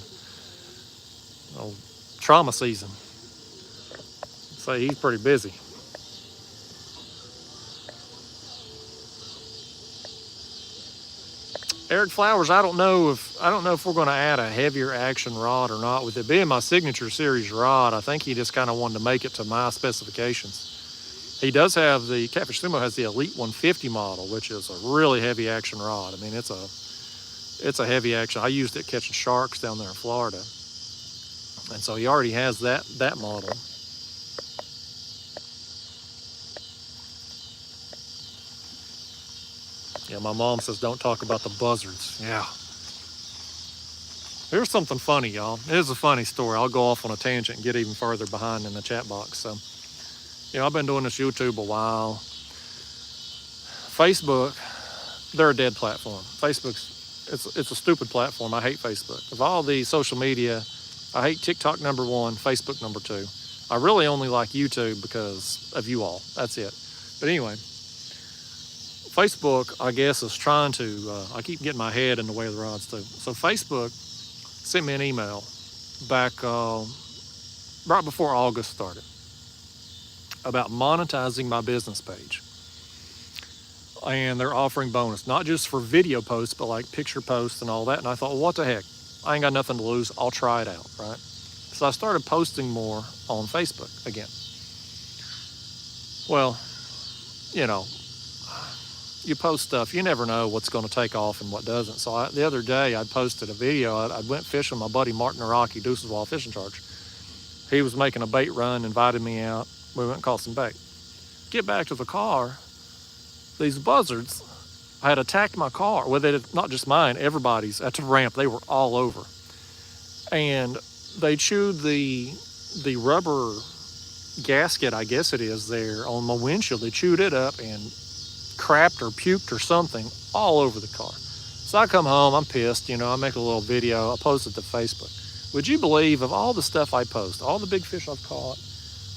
Oh, trauma season. Say he's pretty busy. Eric Flowers, I don't know if we're going to add a heavier action rod or not. With it being my signature series rod, I think he just kind of wanted to make it to my specifications. He does have the Catfish Sumo has the Elite 150 model, which is a really heavy action rod. I mean, it's a heavy action. I used it catching sharks down there in Florida, and so he already has that model. Yeah, my mom says don't talk about the buzzards. Yeah. Here's something funny, y'all. It is a funny story. I'll go off on a tangent and get even further behind in the chat box. So, I've been doing this YouTube a while. Facebook, they're a dead platform. It's a stupid platform. I hate Facebook. Of all the social media, I hate TikTok #1, Facebook #2. I really only like YouTube because of you all. That's it. But anyway, Facebook, I guess, is trying to, I keep getting my head in the way of the rods too. So Facebook sent me an email back right before August started about monetizing my business page. And they're offering bonus, not just for video posts, but like picture posts and all that. And I thought, well, what the heck? I ain't got nothing to lose. I'll try it out, right? So I started posting more on Facebook again. Well, you post stuff, you never know what's going to take off and what doesn't. So the other day I posted a video. I went fishing with my buddy Martin Araki, Deuces Wild Fishing Charge. He was making a bait run, invited me out. We went and caught some bait. Get back to the car, these buzzards had attacked my car. Well, not just mine, everybody's at the ramp. They were all over. And they chewed the rubber gasket, I guess it is, there on my windshield. They chewed it up and crapped or puked or something all over the car. So I come home, I'm pissed, I make a little video, I post it to Facebook. Would you believe, of all the stuff I post, all the big fish I've caught,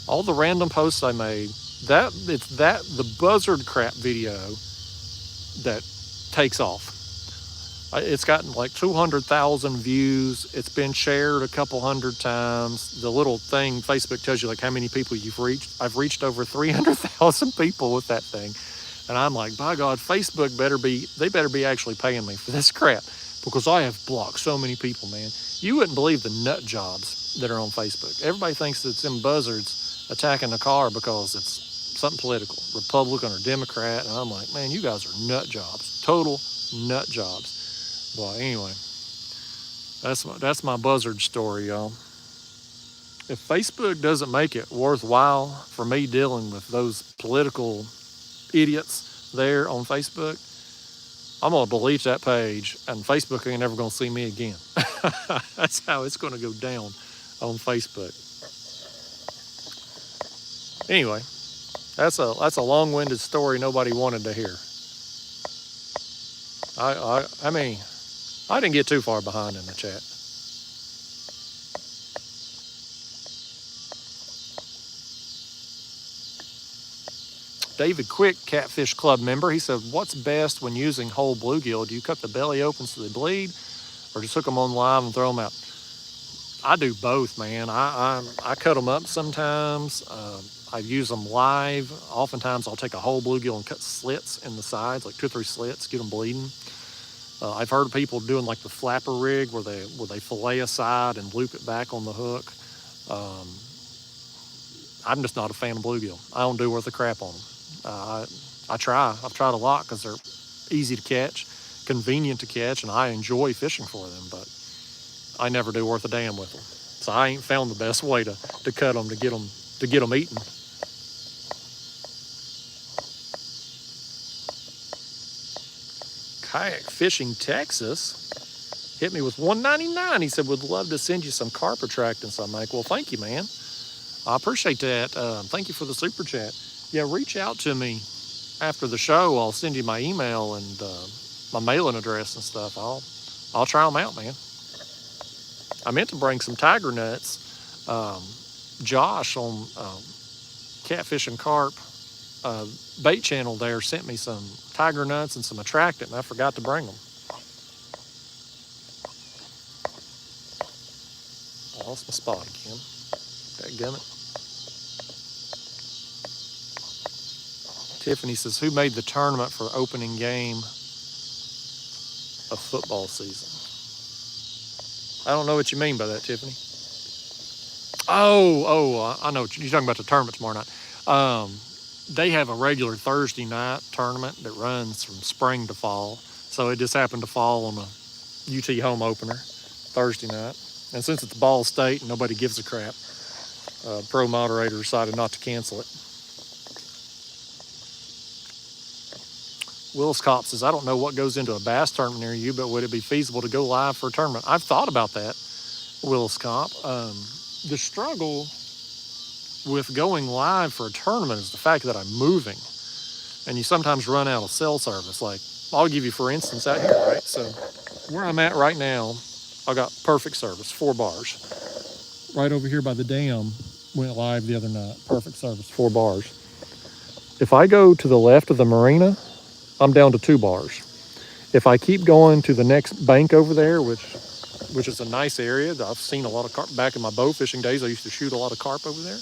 all the random posts I made, the buzzard crap video that takes off. It's gotten like 200,000 views. It's been shared a couple hundred times. The little thing Facebook tells you like how many people you've reached. I've reached over 300,000 people with that thing. And I'm like, by God, Facebook better be actually paying me for this crap, because I have blocked so many people, man. You wouldn't believe the nut jobs that are on Facebook. Everybody thinks that it's them buzzards attacking the car because it's something political, Republican or Democrat. And I'm like, man, you guys are nut jobs, total nut jobs. Well, anyway, that's my buzzard story, y'all. If Facebook doesn't make it worthwhile for me dealing with those political idiots there on Facebook, I'm gonna delete that page, and Facebook ain't never gonna see me again. That's how it's gonna go down on Facebook. Anyway, that's a long-winded story nobody wanted to hear. I mean, I didn't get too far behind in the chat. David Quick, Catfish Club member, he said, what's best when using whole bluegill? Do you cut the belly open so they bleed, or just hook them on live and throw them out? I do both, man. I cut them up sometimes. I use them live. Oftentimes I'll take a whole bluegill and cut slits in the sides, like 2 or 3 slits, get them bleeding. I've heard of people doing like the flapper rig where they fillet a side and loop it back on the hook. I'm just not a fan of bluegill. I don't do worth a crap on them. I've tried a lot because they're easy to catch, convenient to catch, and I enjoy fishing for them, but I never do worth a damn with them. So I ain't found the best way to cut them to get them eaten. Kayak Fishing Texas hit me with $1.99. He said, would love to send you some carp attractants. I'm like, well, thank you, man. I appreciate that. Thank you for the super chat. Yeah, reach out to me after the show. I'll send you my email and my mailing address and stuff. I'll try them out, man. I meant to bring some tiger nuts. Josh on Catfish and Carp bait channel there sent me some tiger nuts and some attractant, and I forgot to bring them. I lost my spot again. Dadgummit. Tiffany says, who made the tournament for opening game of football season? I don't know what you mean by that, Tiffany. Oh, I know. You're talking about the tournament tomorrow night. They have a regular Thursday night tournament that runs from spring to fall. So it just happened to fall on a UT home opener Thursday night. And since it's Ball State and nobody gives a crap, pro moderator decided not to cancel it. Willis Cop says, I don't know what goes into a bass tournament near you, but would it be feasible to go live for a tournament? I've thought about that, Willis Cop. The struggle with going live for a tournament is the fact that I'm moving, and you sometimes run out of cell service. Like, I'll give you, for instance, out here, right? So where I'm at right now, I got perfect service, 4 bars. Right over here by the dam, went live the other night, perfect service, 4 bars. If I go to the left of the marina, I'm down to 2 bars. If I keep going to the next bank over there, which is a nice area, I've seen a lot of carp. Back in my bow fishing days, I used to shoot a lot of carp over there.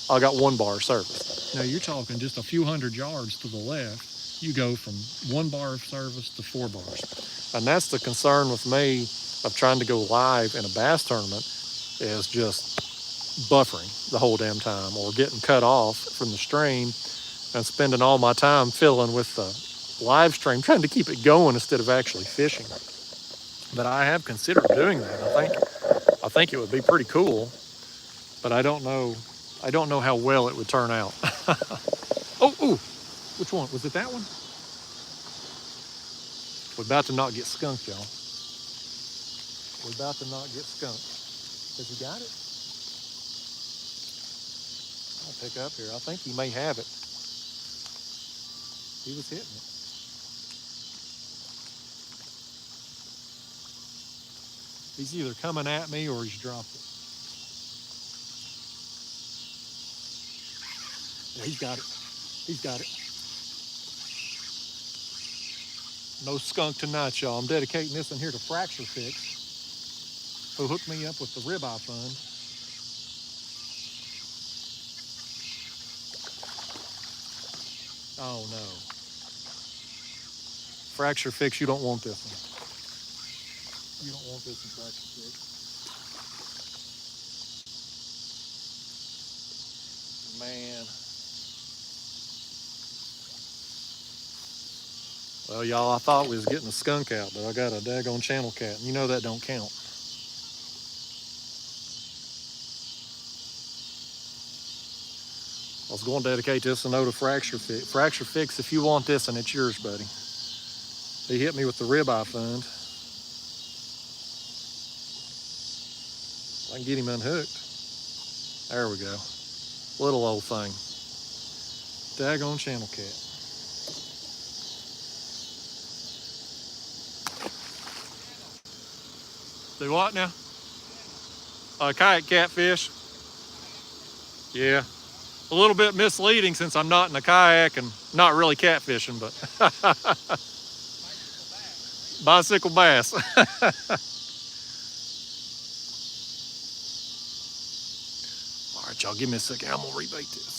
I got 1 bar service. Now you're talking just a few hundred yards to the left, you go from 1 bar of service to 4 bars. And that's the concern with me of trying to go live in a bass tournament, is just buffering the whole damn time, or getting cut off from the stream and spending all my time fiddling with the live stream, trying to keep it going instead of actually fishing. But I have considered doing that. I think it would be pretty cool, but I don't know how well it would turn out. Oh, which one? Was it that one? We're about to not get skunked, y'all. We're about to not get skunked. Has he got it? I'll pick up here. I think he may have it. He was hitting it. He's either coming at me or he's dropped it. Yeah, he's got it. He's got it. No skunk tonight, y'all. I'm dedicating this one here to Fracture Fix, who hooked me up with the ribeye fund. Oh no. Fracture Fix, you don't want this one. You don't want this in Fracture Fix. Man. Well, y'all, I thought we was getting a skunk out, but I got a daggone channel cat, and you know that don't count. I was going to dedicate this a note to Fracture Fix. Fracture Fix, if you want this, and it's yours, buddy. He hit me with the ribeye fund. I can get him unhooked. There we go. Little old thing. Daggone channel cat. Do what now? Kayak catfish. Yeah. A little bit misleading since I'm not in a kayak and not really catfishing, but bicycle bass. All right, y'all, give me a second. I'm gonna rebait this.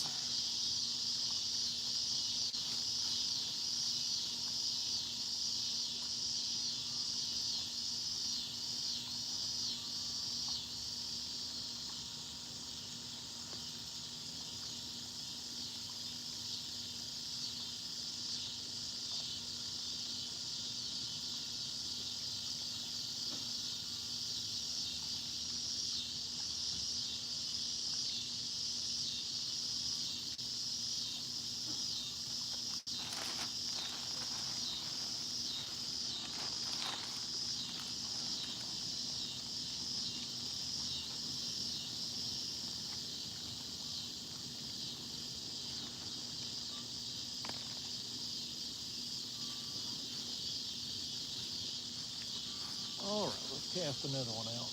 All right, let's cast another one out.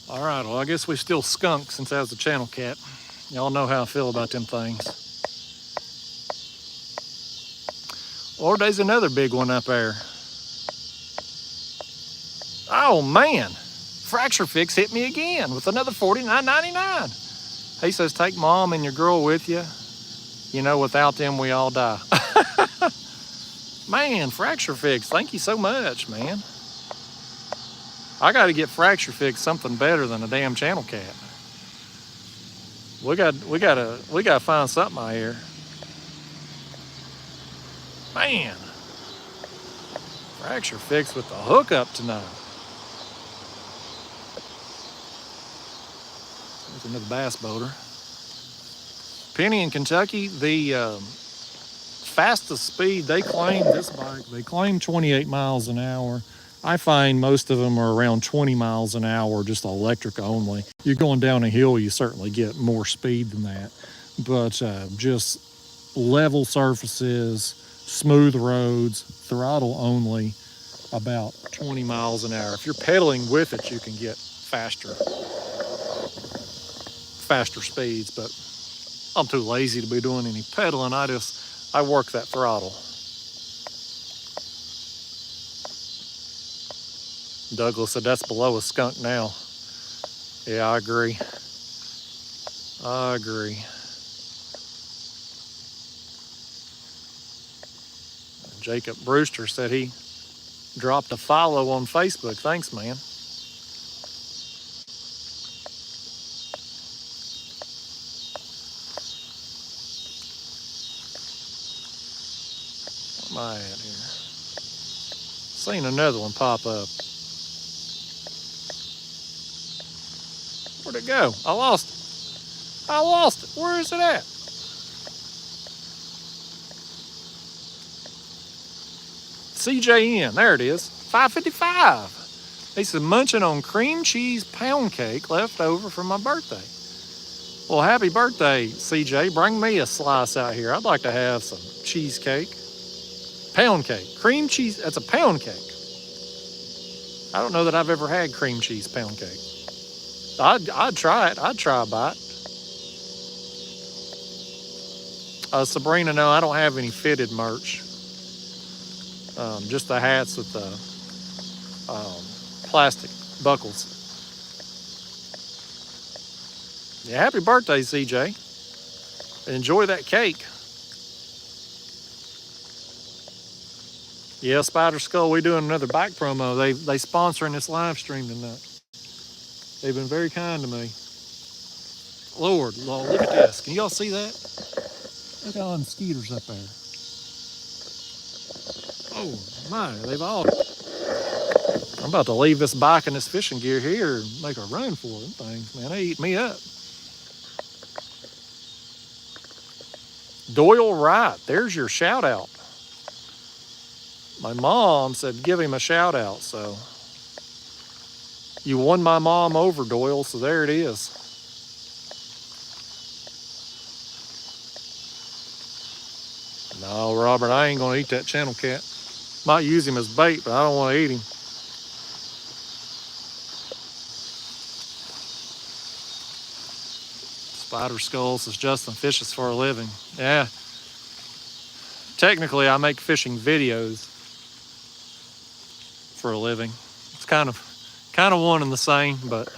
All right, well, I guess we still skunk since that was a channel cat. Y'all know how I feel about them things. Or there's another big one up there. Oh man, Fracture Fix hit me again with another $49.99. He says, take mom and your girl with you. You know, without them, we all die. Man, Fracture Fix, thank you so much, man. I got to get Fracture Fix something better than a damn channel cat. We gotta find something out here. Man, Fracture Fix with the hookup tonight. There's another bass boater. Penny in Kentucky, the fastest speed they claim this bike, they claim 28 miles an hour. I find most of them are around 20 miles an hour, just electric only. You're going down a hill, you certainly get more speed than that. But just level surfaces, smooth roads, throttle only, about 20 miles an hour. If you're pedaling with it, you can get faster speeds, but I'm too lazy to be doing any pedaling. I work that throttle. Douglas said that's below a skunk now. Yeah, I agree. I agree. Jacob Brewster said he dropped a follow on Facebook. Thanks, man. Where am I at here? Seen another one pop up. Where'd it go? I lost it. I lost it. Where is it at? CJN. There it is. 555. He said, munching on cream cheese pound cake left over from my birthday. Well, happy birthday, CJ. Bring me a slice out here. I'd like to have some cheesecake. Pound cake. Cream cheese. That's a pound cake. I don't know that I've ever had cream cheese pound cake. I'd try it. I'd try a bite. Sabrina, no, I don't have any fitted merch. Just the hats with the plastic buckles. Yeah, happy birthday, CJ. Enjoy that cake. Yeah, Spider Skull, we doing another bike promo. They sponsoring this live stream tonight. They've been very kind to me. Lord, look at this. Can y'all see that? Look at all them skeeters up there. Oh my, they've all... I'm about to leave this bike and this fishing gear here and make a run for them things, man. They eat me up. Doyle Wright, there's your shout out. My mom said give him a shout out, so you won my mom over, Doyle, so there it is. No, Robert, I ain't gonna eat that channel cat. Might use him as bait, but I don't want to eat him. Spider Skull says Justin fishes for a living. Yeah. Technically, I make fishing videos for a living. It's kind of one and the same, but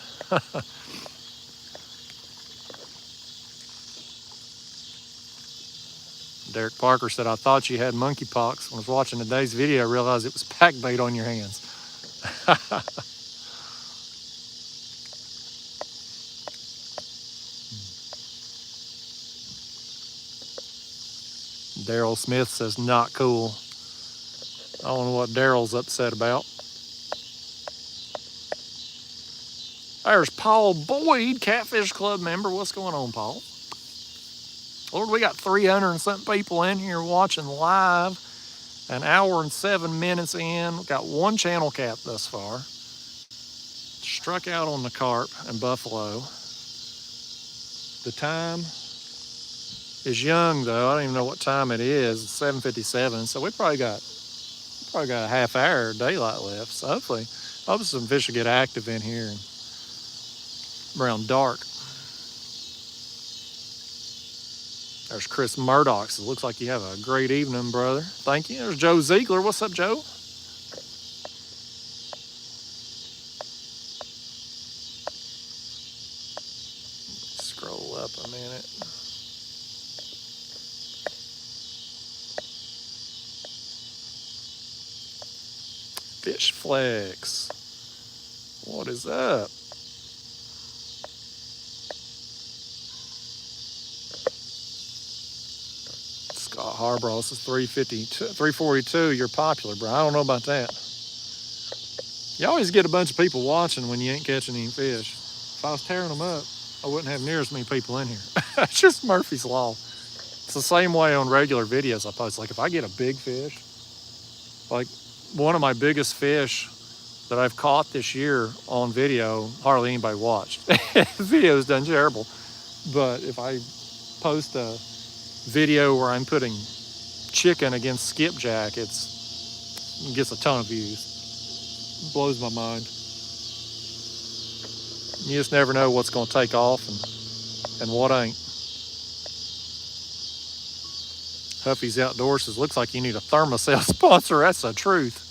Derek Parker said, I thought you had monkeypox. When I was watching today's video, I realized it was pack bait on your hands. Daryl Smith says, not cool. I don't know what Daryl's upset about. There's Paul Boyd, Catfish Club member. What's going on, Paul? Lord, we got 300 and something people in here watching live. An hour and 7 minutes in. We've got one channel cap thus far. Struck out on the carp and buffalo. The time is young, though. I don't even know what time it is. It's 7:57, so we probably got a half hour of daylight left. So hopefully some fish will get active in here and around dark. There's Chris Murdoch. It looks like you have a great evening, brother. Thank you. There's Joe Ziegler. What's up, Joe? Scroll up a minute. Fish Flex. What is up? Scott Harbaugh, this is 342. You're popular, bro. I don't know about that. You always get a bunch of people watching when you ain't catching any fish. If I was tearing them up, I wouldn't have near as many people in here. It's just Murphy's Law. It's the same way on regular videos I post. Like if I get a big fish, like one of my biggest fish that I've caught this year on video, hardly anybody watched. The video's done terrible. But if I post a video where I'm putting chicken against skipjack, it gets a ton of views. It blows my mind. You just never know what's going to take off and what ain't. Huffy's Outdoors says, looks like you need a Thermacell sponsor. That's the truth.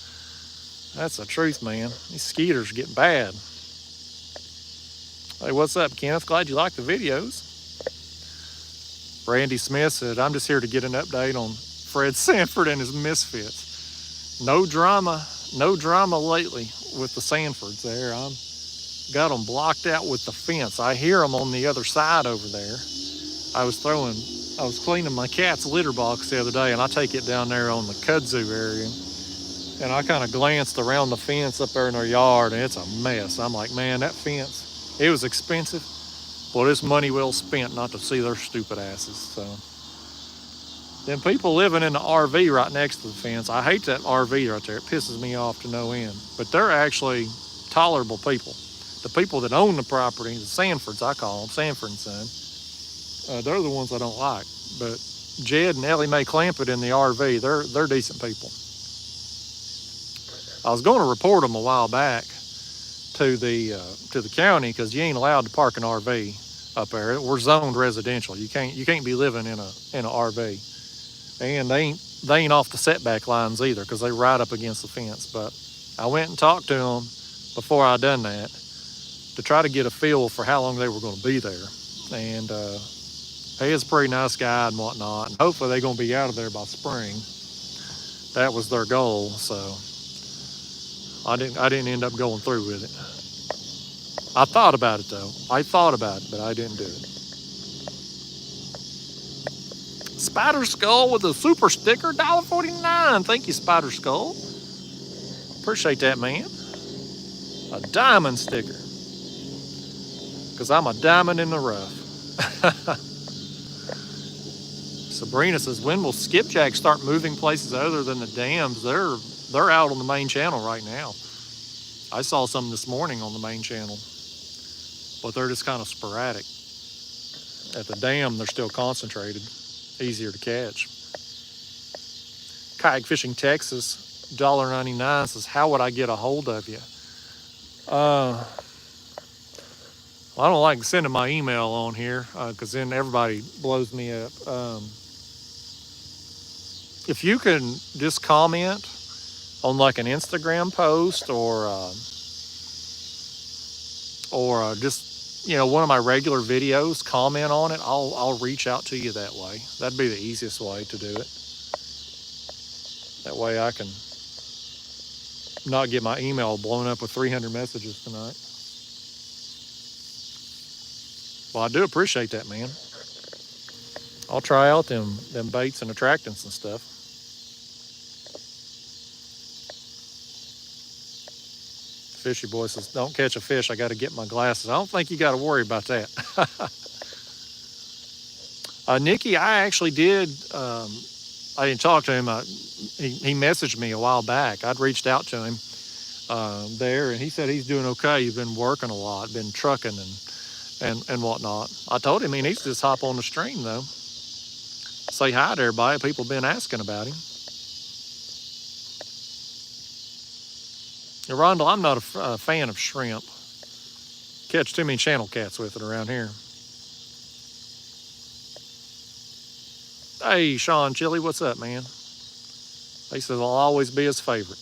That's the truth, man. These skeeters get bad. Hey, what's up, Kenneth? Glad you like the videos. Randy Smith said, I'm just here to get an update on Fred Sanford and his misfits. No drama lately with the Sanfords there. Got them blocked out with the fence. I hear them on the other side over there. I was cleaning my cat's litter box the other day, and I take it down there on the kudzu area. And I kind of glanced around the fence up there in their yard, and it's a mess. I'm like, man, that fence, it was expensive. Well, it's money well spent not to see their stupid asses. So, then people living in the RV right next to the fence, I hate that RV right there. It pisses me off to no end. But they're actually tolerable people. The people that own the property, the Sanfords, I call them, Sanford and Son, they're the ones I don't like. But Jed and Ellie Mae Clampett in the RV, they're decent people. I was going to report them a while back to the county because you ain't allowed to park an RV up there. We're zoned residential. You can't be living in a RV, and they ain't off the setback lines either because they right up against the fence. But I went and talked to them before I done that to try to get a feel for how long they were going to be there, and he is a pretty nice guy and whatnot. And hopefully they're going to be out of there by spring. that was their goal. So I didn't end up going through with it. I thought about it though. I thought about it, but I didn't do it. Spider Skull with a super sticker, $1.49. Thank you, Spider Skull. Appreciate that, man. A diamond sticker. Because I'm a diamond in the rough. Sabrina says, when will skipjacks start moving places other than the dams? They're out on the main channel right now. I saw some this morning on the main channel, but they're just kind of sporadic. At the dam, they're still concentrated, easier to catch. Kayak Fishing Texas, $1.99 says, how would I get a hold of you? I don't like sending my email on here because then everybody blows me up. If you can just comment on like an Instagram post or just, you know, one of my regular videos, comment on it, I'll reach out to you that way. That'd be the easiest way to do it. That way I can not get my email blown up with 300 messages tonight. Well, I do appreciate that, man. I'll try out them baits and attractants and stuff. Fishy boy says, don't catch a fish, I got to get my glasses. I don't think you got to worry about that. Nikki, I actually did, I didn't talk to him. He messaged me a while back. I'd reached out to him there, and he said he's doing okay. He's been working a lot, been trucking and whatnot. I told him he needs to just hop on the stream, though. Say hi to everybody. People have been asking about him. Rondell, I'm not a fan of shrimp. Catch too many channel cats with it around here. Hey, Sean Chili, what's up, man? He says, I'll always be his favorite.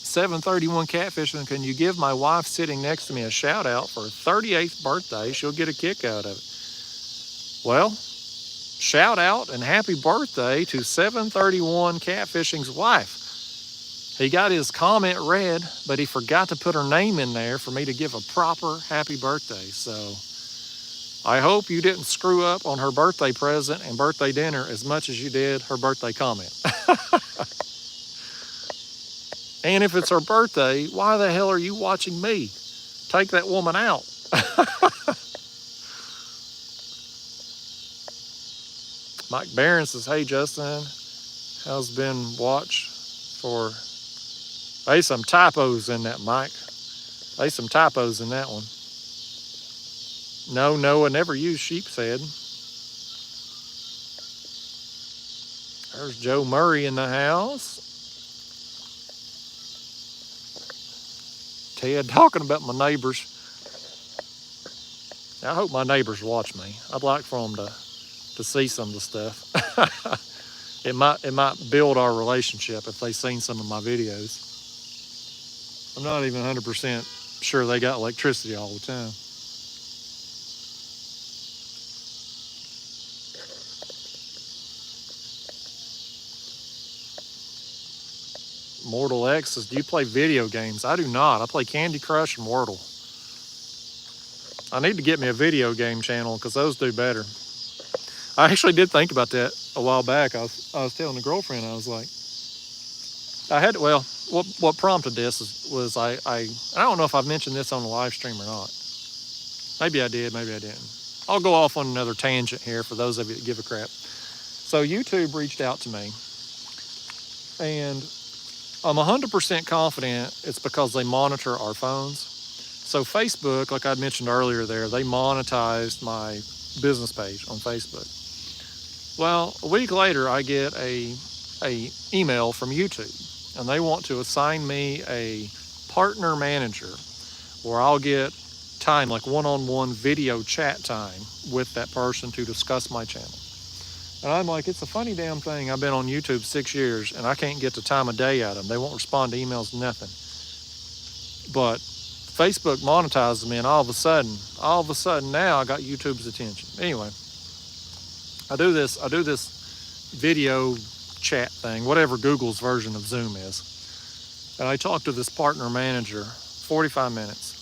731 Catfishing, can you give my wife sitting next to me a shout out for her 38th birthday? She'll get a kick out of it. Well, shout out and happy birthday to 731 Catfishing's wife. He got his comment read, but he forgot to put her name in there for me to give a proper happy birthday. So I hope you didn't screw up on her birthday present and birthday dinner as much as you did her birthday comment. And if it's her birthday, why the hell are you watching me? Take that woman out. Mike Barron says, hey, Justin, how's been watch for... There's some typos in that, Mike. There's some typos in that one. No, Noah never used sheep's head. There's Joe Murray in the house. Ted talking about my neighbors. I hope my neighbors watch me. I'd like for them to see some of the stuff. It might build our relationship if they've seen some of my videos. I'm not even 100% sure they got electricity all the time. Mortal X says, do you play video games? I do not. I play Candy Crush and Wordle. I need to get me a video game channel because those do better. I actually did think about that a while back. I was telling the girlfriend, I was like, what prompted this was I don't know if I've mentioned this on the live stream or not. Maybe I did, maybe I didn't. I'll go off on another tangent here for those of you that give a crap. So YouTube reached out to me, and I'm 100% confident it's because they monitor our phones. So Facebook, like I mentioned earlier there, they monetized my business page on Facebook. Well, a week later, I get a email from YouTube, and they want to assign me a partner manager where I'll get time, like one-on-one video chat time with that person to discuss my channel. And I'm like, it's a funny damn thing. I've been on YouTube 6 years and I can't get the time of day out of them. They won't respond to emails, nothing. But Facebook monetizes me, and all of a sudden now I got YouTube's attention. Anyway, I do this video chat thing, whatever Google's version of Zoom is. And I talked to this partner manager 45 minutes.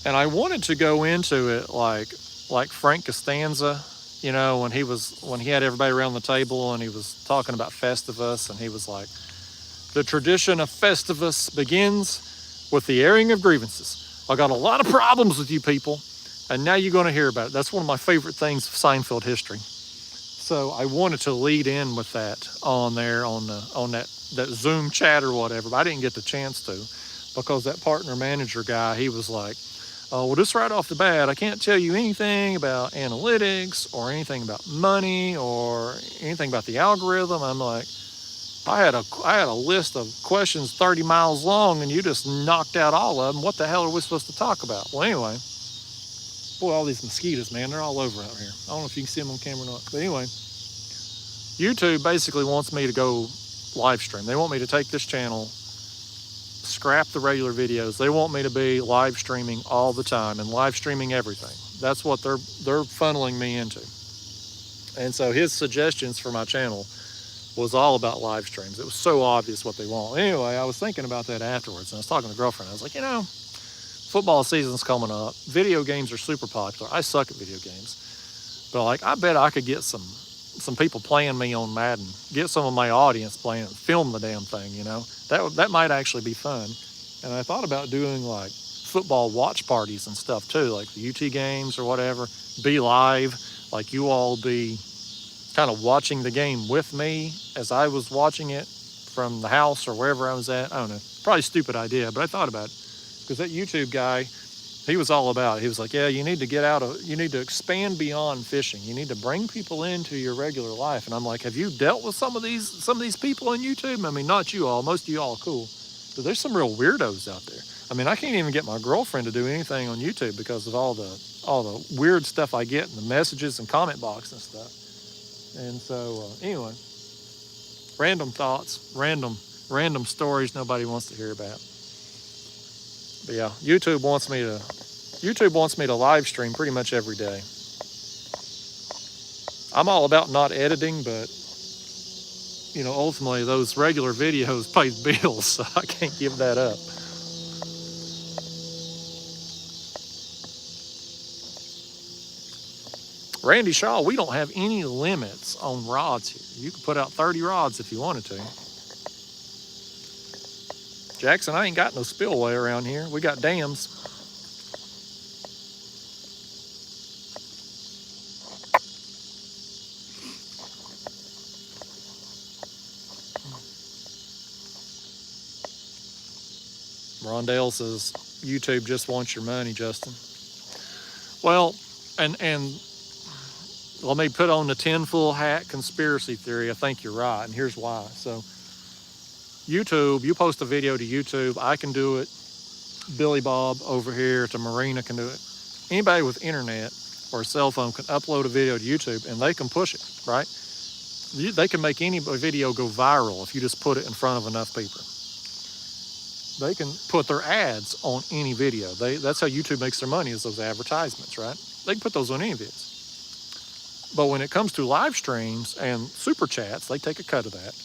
And I wanted to go into it like Frank Costanza, you know, when he had everybody around the table and he was talking about Festivus, and he was like, the tradition of Festivus begins with the airing of grievances. I got a lot of problems with you people, and now you're going to hear about it. That's one of my favorite things of Seinfeld history. So I wanted to lead in with that on there on that Zoom chat or whatever, but I didn't get the chance to, because that partner manager guy, he was like, well, just right off the bat, I can't tell you anything about analytics or anything about money or anything about the algorithm. I'm like, I had a list of questions 30 miles long, and you just knocked out all of them. What the hell are we supposed to talk about? Well, anyway, boy, all these mosquitoes, man, they're all over out here. I don't know if you can see them on camera or not. But anyway, YouTube basically wants me to go live stream. They want me to take this channel, scrap the regular videos. They want me to be live streaming all the time and live streaming everything. That's what they're funneling me into. And so his suggestions for my channel was all about live streams. It was so obvious what they want. Anyway, I was thinking about that afterwards, and I was talking to the girlfriend. I was like, you know, football season's coming up. Video games are super popular. I suck at video games, but like, I bet I could get some people playing me on Madden, get some of my audience playing, film the damn thing, you know. That might actually be fun. And I thought about doing like football watch parties and stuff too, like the UT games or whatever, be live, like you all be kind of watching the game with me as I was watching it from the house or wherever I was at. I don't know, probably a stupid idea, but I thought about it, because that YouTube guy, he was all about it. He was like, yeah, you need to expand beyond fishing. You need to bring people into your regular life. And I'm like, have you dealt with some of these people on YouTube? I mean, not you all, most of you all are cool, but there's some real weirdos out there. I mean, I can't even get my girlfriend to do anything on YouTube because of all the weird stuff I get in the messages and comment box and stuff. And so anyway, random thoughts, random stories nobody wants to hear about. But yeah, YouTube wants me to live stream pretty much every day. I'm all about not editing, but you know, ultimately those regular videos pay bills, so I can't give that up. Randy Shaw, we don't have any limits on rods here. You could put out 30 rods if you wanted to. Jackson, I ain't got no spillway around here. We got dams. Rondell says, YouTube just wants your money, Justin. Well, and let me put on the tinfoil hat conspiracy theory. I think you're right, and here's why. So YouTube, you post a video to YouTube, I can do it. Billy Bob over here to Marina can do it. Anybody with internet or a cell phone can upload a video to YouTube and they can push it, right? They can make any video go viral if you just put it in front of enough people. They can put their ads on any video. That's how YouTube makes their money, is those advertisements, right? They can put those on any videos. But when it comes to live streams and super chats, they take a cut of that.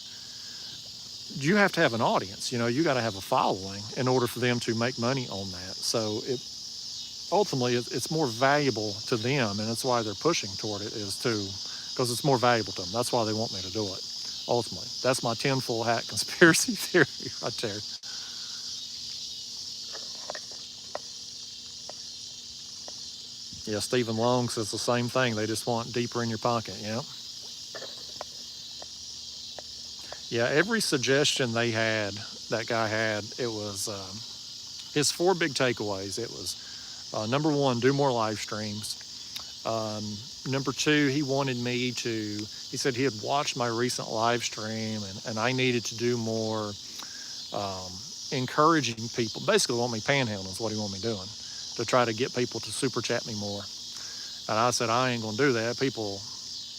You have to have an audience, you know, you got to have a following in order for them to make money on that. So ultimately it's more valuable to them, and that's why they're pushing toward it, because it's more valuable to them. That's why they want me to do it, ultimately. That's my tinfoil hat conspiracy theory right there. Yeah, Stephen Long says the same thing. They just want deeper in your pocket, yeah. Yeah, every suggestion that guy had, it was his 4 big takeaways. It was, number 1, do more live streams. Number 2, he said he had watched my recent live stream and I needed to do more encouraging people. Basically, want me panhandling is what he wanted me doing, to try to get people to super chat me more. And I said, I ain't gonna do that. People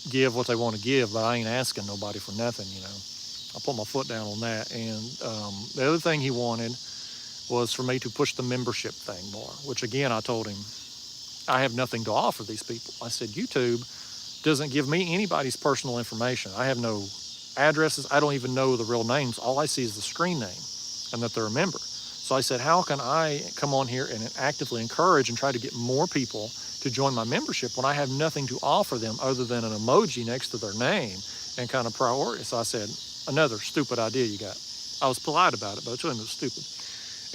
give what they want to give, but I ain't asking nobody for nothing, you know. I put my foot down on that. And the other thing he wanted was for me to push the membership thing more, which again, I told him, I have nothing to offer these people. I said, YouTube doesn't give me anybody's personal information. I have no addresses. I don't even know the real names. All I see is the screen name and that they're a member. So I said, how can I come on here and actively encourage and try to get more people to join my membership when I have nothing to offer them other than an emoji next to their name and kind of priority? So I said, another stupid idea you got. I was polite about it, but I told them it was stupid.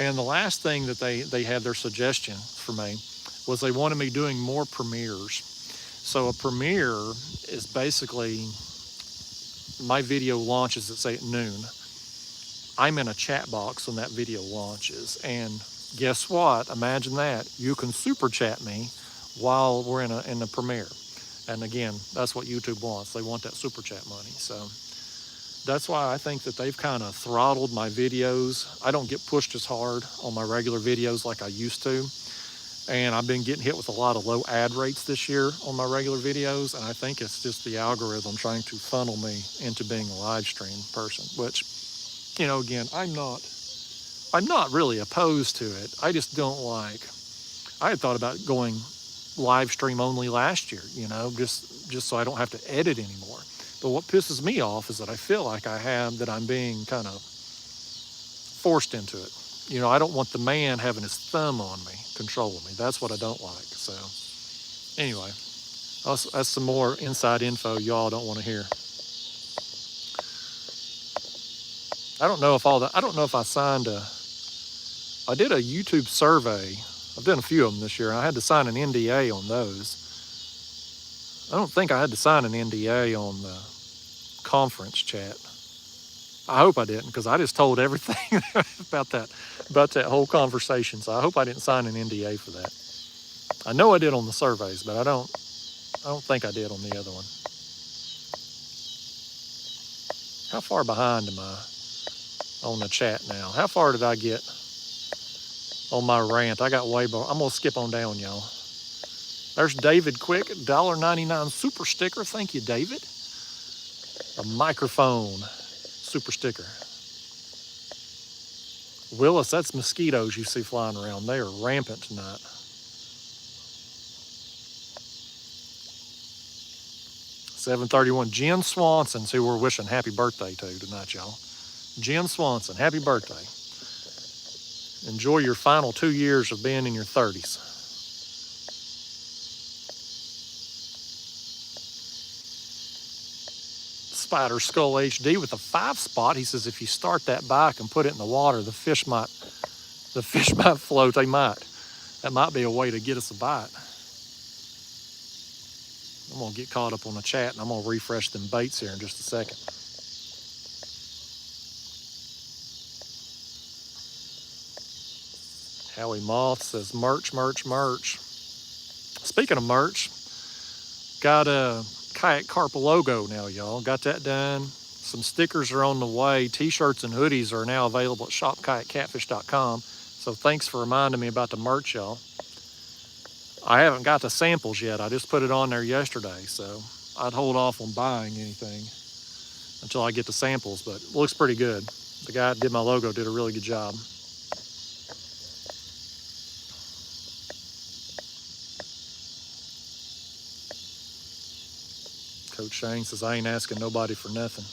And the last thing that they had their suggestion for me was they wanted me doing more premieres. So a premiere is basically my video launches at, say, at noon. I'm in a chat box when that video launches. And guess what? Imagine that. You can super chat me while we're in the premiere. And again, that's what YouTube wants. They want that super chat money. So that's why I think that they've kind of throttled my videos. I don't get pushed as hard on my regular videos like I used to. And I've been getting hit with a lot of low ad rates this year on my regular videos. And I think it's just the algorithm trying to funnel me into being a live stream person, which, you know, again, I'm not really opposed to it. I just don't like, I had thought about going live stream only last year, you know, just so I don't have to edit anymore. But what pisses me off is that I feel like that I'm being kind of forced into it. You know, I don't want the man having his thumb on me, controlling me. That's what I don't like. So anyway, that's some more inside info y'all don't want to hear. I don't know if I did a YouTube survey. I've done a few of them this year. I had to sign an NDA on those. I don't think I had to sign an NDA on the conference chat. I hope I didn't, because I just told everything about that whole conversation. So I hope I didn't sign an NDA for that. I know I did on the surveys, but I don't think I did on the other one. How far behind am I on the chat now? How far did I get on my rant? I got way more. I'm gonna skip on down, y'all. There's David Quick, $1.99 super sticker. Thank you, David. A microphone super sticker. Willis, that's mosquitoes you see flying around. They are rampant tonight. $7.31. Jen Swanson's who we're wishing happy birthday to tonight, y'all. Jen Swanson, happy birthday. Enjoy your final 2 years of being in your 30s. Spider Skull HD with a 5 spot. He says if you start that bike and put it in the water, the fish might float. That might be a way to get us a bite. I'm gonna get caught up on the chat and I'm gonna refresh them baits here in just a second. Howie Moth says merch. Speaking of merch, got a Kayak Carp logo now, y'all. Got that done. Some stickers are on the way. T-shirts and hoodies are now available at shopkayakcatfish.com. So thanks for reminding me about the merch, y'all. I haven't got the samples yet. I just put it on there yesterday, so I'd hold off on buying anything until I get the samples, but it looks pretty good. The guy that did my logo did a really good job. Coach Shane says, I ain't asking nobody for nothing.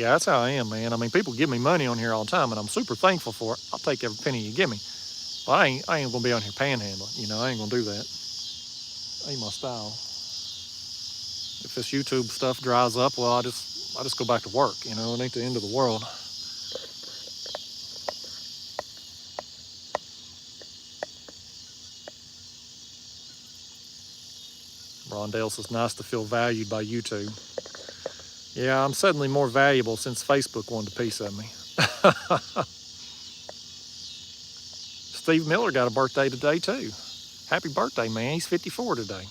Yeah, that's how I am, man. I mean, people give me money on here all the time, and I'm super thankful for it. I'll take every penny you give me. Well, I ain't gonna be on here panhandling. You know, I ain't gonna do that. Ain't my style. If this YouTube stuff dries up, well, I just go back to work. You know, it ain't the end of the world. Rondale says, nice to feel valued by YouTube. Yeah, I'm suddenly more valuable since Facebook wanted a piece of me. Steve Miller got a birthday today, too. Happy birthday, man. He's 54 today.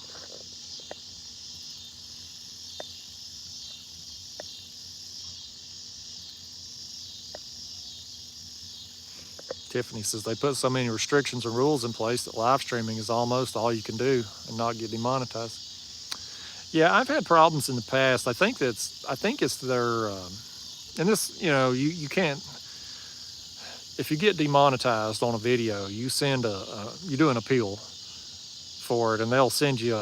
Tiffany says, they put so many restrictions and rules in place that live streaming is almost all you can do and not get demonetized. Yeah, I've had problems in the past. I think it's their, and this, you know, you can't, if you get demonetized on a video, you do an appeal for it, and they'll send you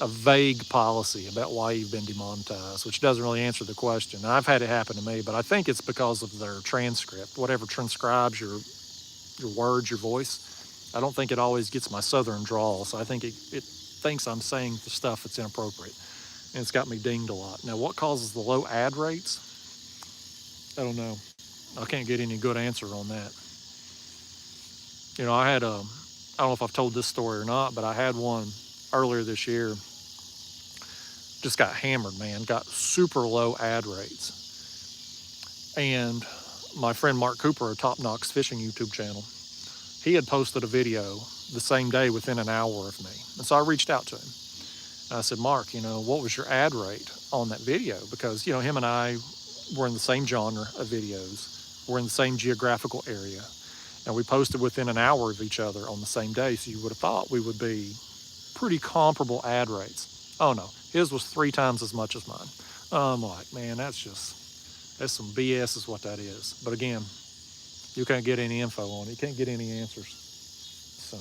a vague policy about why you've been demonetized, which doesn't really answer the question. I've had it happen to me, but I think it's because of their transcript, whatever transcribes your words, your voice. I don't think it always gets my southern drawl, so I think it thinks I'm saying the stuff that's inappropriate, and it's got me dinged a lot. Now, what causes the low ad rates? I don't know. I can't get any good answer on that. You know, I had I don't know if I've told this story or not, but I had one earlier this year. Just got hammered, man. Got super low ad rates. And my friend Mark Cooper, a Top Knox Fishing YouTube channel, he had posted a video the same day within an hour of me. And so I reached out to him. And I said, Mark, you know, what was your ad rate on that video? Because, you know, him and I were in the same genre of videos. We're in the same geographical area. And we posted within an hour of each other on the same day. So you would have thought we would be pretty comparable ad rates. Oh no, his was 3 times as much as mine. I'm like, man, that's some BS is what that is. But again, you can't get any info on it. You can't get any answers. So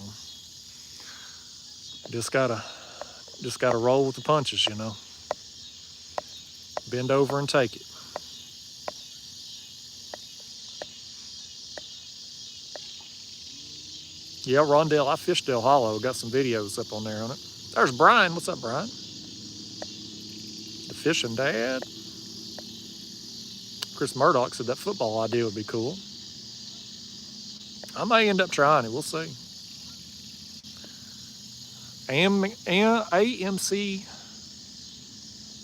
just gotta roll with the punches, you know. Bend over and take it. Yeah, Rondell, I fished Del Hollow. Got some videos up on there on it. There's Brian. What's up, Brian? The fishing dad. Chris Murdoch said that football idea would be cool. I may end up trying it. We'll see. AMC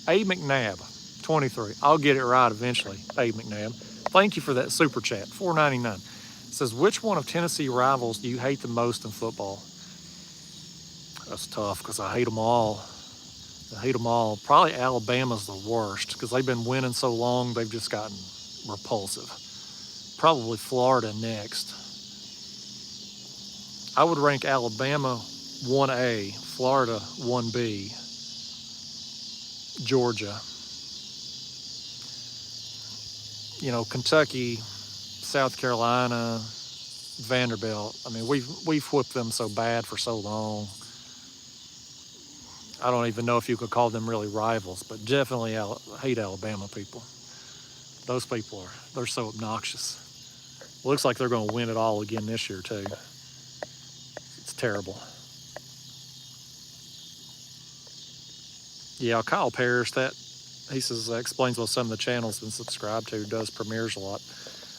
A McNabb, 23. I'll get it right eventually, A McNabb. Thank you for that super chat, $4.99. It says, which one of Tennessee rivals do you hate the most in football? That's tough because I hate them all. I hate them all. Probably Alabama's the worst because they've been winning so long, they've just gotten repulsive. Probably Florida next. I would rank Alabama 1A, Florida 1B, Georgia. You know, Kentucky, South Carolina, Vanderbilt. I mean, we've whipped them so bad for so long. I don't even know if you could call them really rivals, but definitely hate Alabama people. Those people they're so obnoxious. Looks like they're going to win it all again this year too. It's terrible. Yeah, Kyle Parrish, he says explains what some of the channels been subscribed to, does premieres a lot.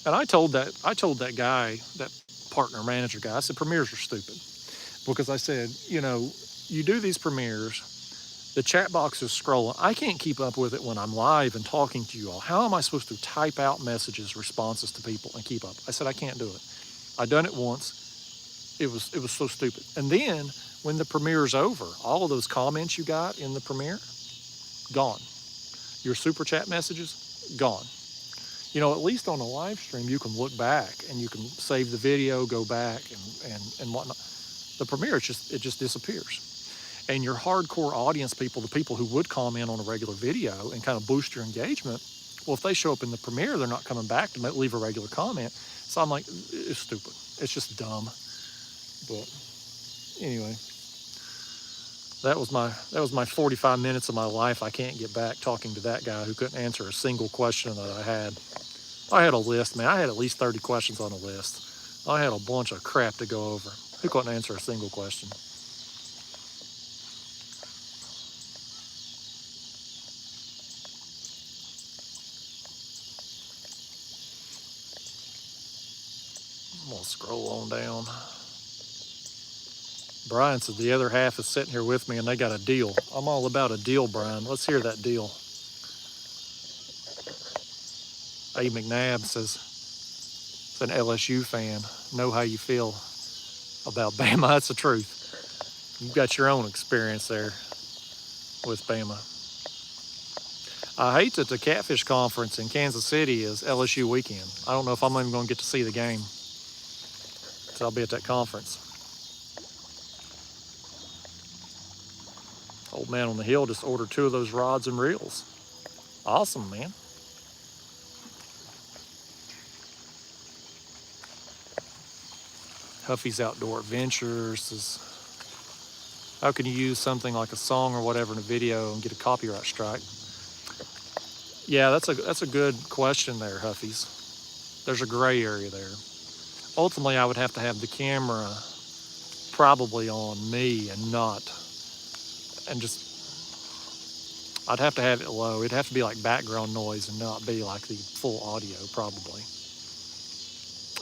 And I told that guy, that partner manager guy, I said premieres are stupid. Because I said, you know, you do these premieres, the chat box is scrolling. I can't keep up with it when I'm live and talking to you all. How am I supposed to type out messages, responses to people and keep up? I said, I can't do it. I done it once. It was so stupid. And then when the premiere's over, all of those comments you got in the premiere, gone. Your super chat messages, gone. You know, at least on a live stream, you can look back and you can save the video, go back and whatnot. The premiere, it just disappears. And your hardcore audience people, the people who would comment on a regular video and kind of boost your engagement, well, if they show up in the premiere, they're not coming back to leave a regular comment. So I'm like, it's stupid. It's just dumb. But anyway, that was my 45 minutes of my life. I can't get back talking to that guy who couldn't answer a single question that I had. I had a list, man. I had at least 30 questions on a list. I had a bunch of crap to go over. Who couldn't answer a single question? I'm gonna scroll on down. Brian said the other half is sitting here with me and they got a deal. I'm all about a deal, Brian. Let's hear that deal. A. McNabb says, it's an LSU fan. Know how you feel about Bama. That's the truth. You've got your own experience there with Bama. I hate that the Catfish Conference in Kansas City is LSU weekend. I don't know if I'm even going to get to see the game. So I'll be at that conference. Old man on the hill just ordered 2 of those rods and reels. Awesome, man. Huffy's Outdoor Adventures is How can you use something like a song or whatever in a video and get a copyright strike? Yeah, that's a good question there, Huffies. There's a gray area there. Ultimately, I would have to have the camera probably on me and not, and just, I'd have to have it low. It'd have to be like background noise and not be like the full audio probably.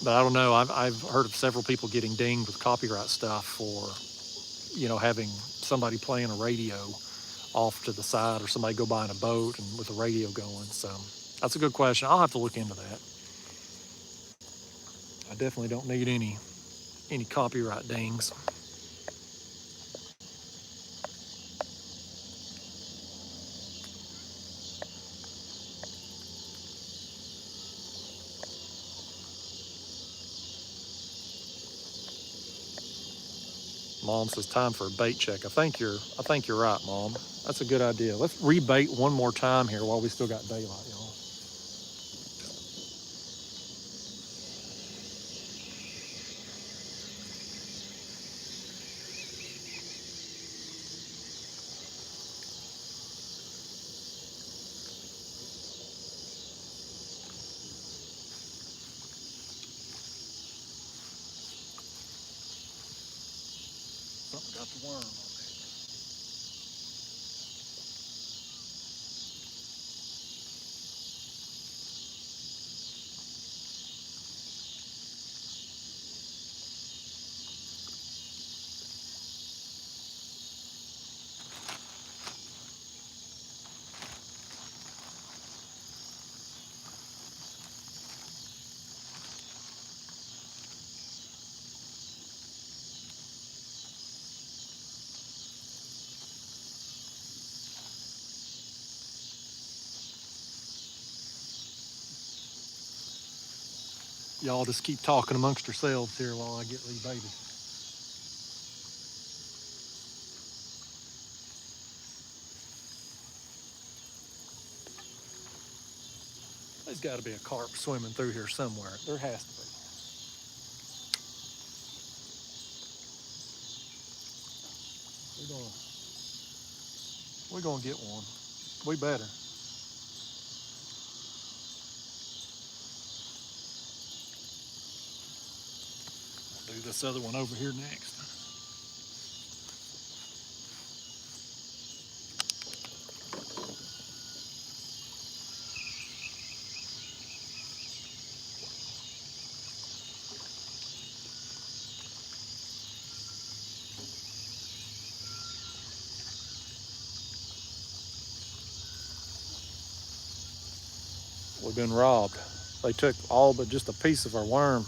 But I don't know, I've heard of several people getting dinged with copyright stuff for, having somebody playing a radio off to the side or somebody go by in a boat and with a radio going. So that's a good question. I'll have to look into that. I definitely don't need any copyright dings. Mom says time for a bait check. I think you're right, Mom. That's a good idea. Let's rebait one more time here while we still got daylight, y'all. Something got the worm on there. Y'all just keep talking amongst yourselves here while I get rebaited. There's got to be a carp swimming through here somewhere. There has to be. We're gonna get one. We better. I'll do this other one over here next. We've been robbed. They took all but just a piece of our worm.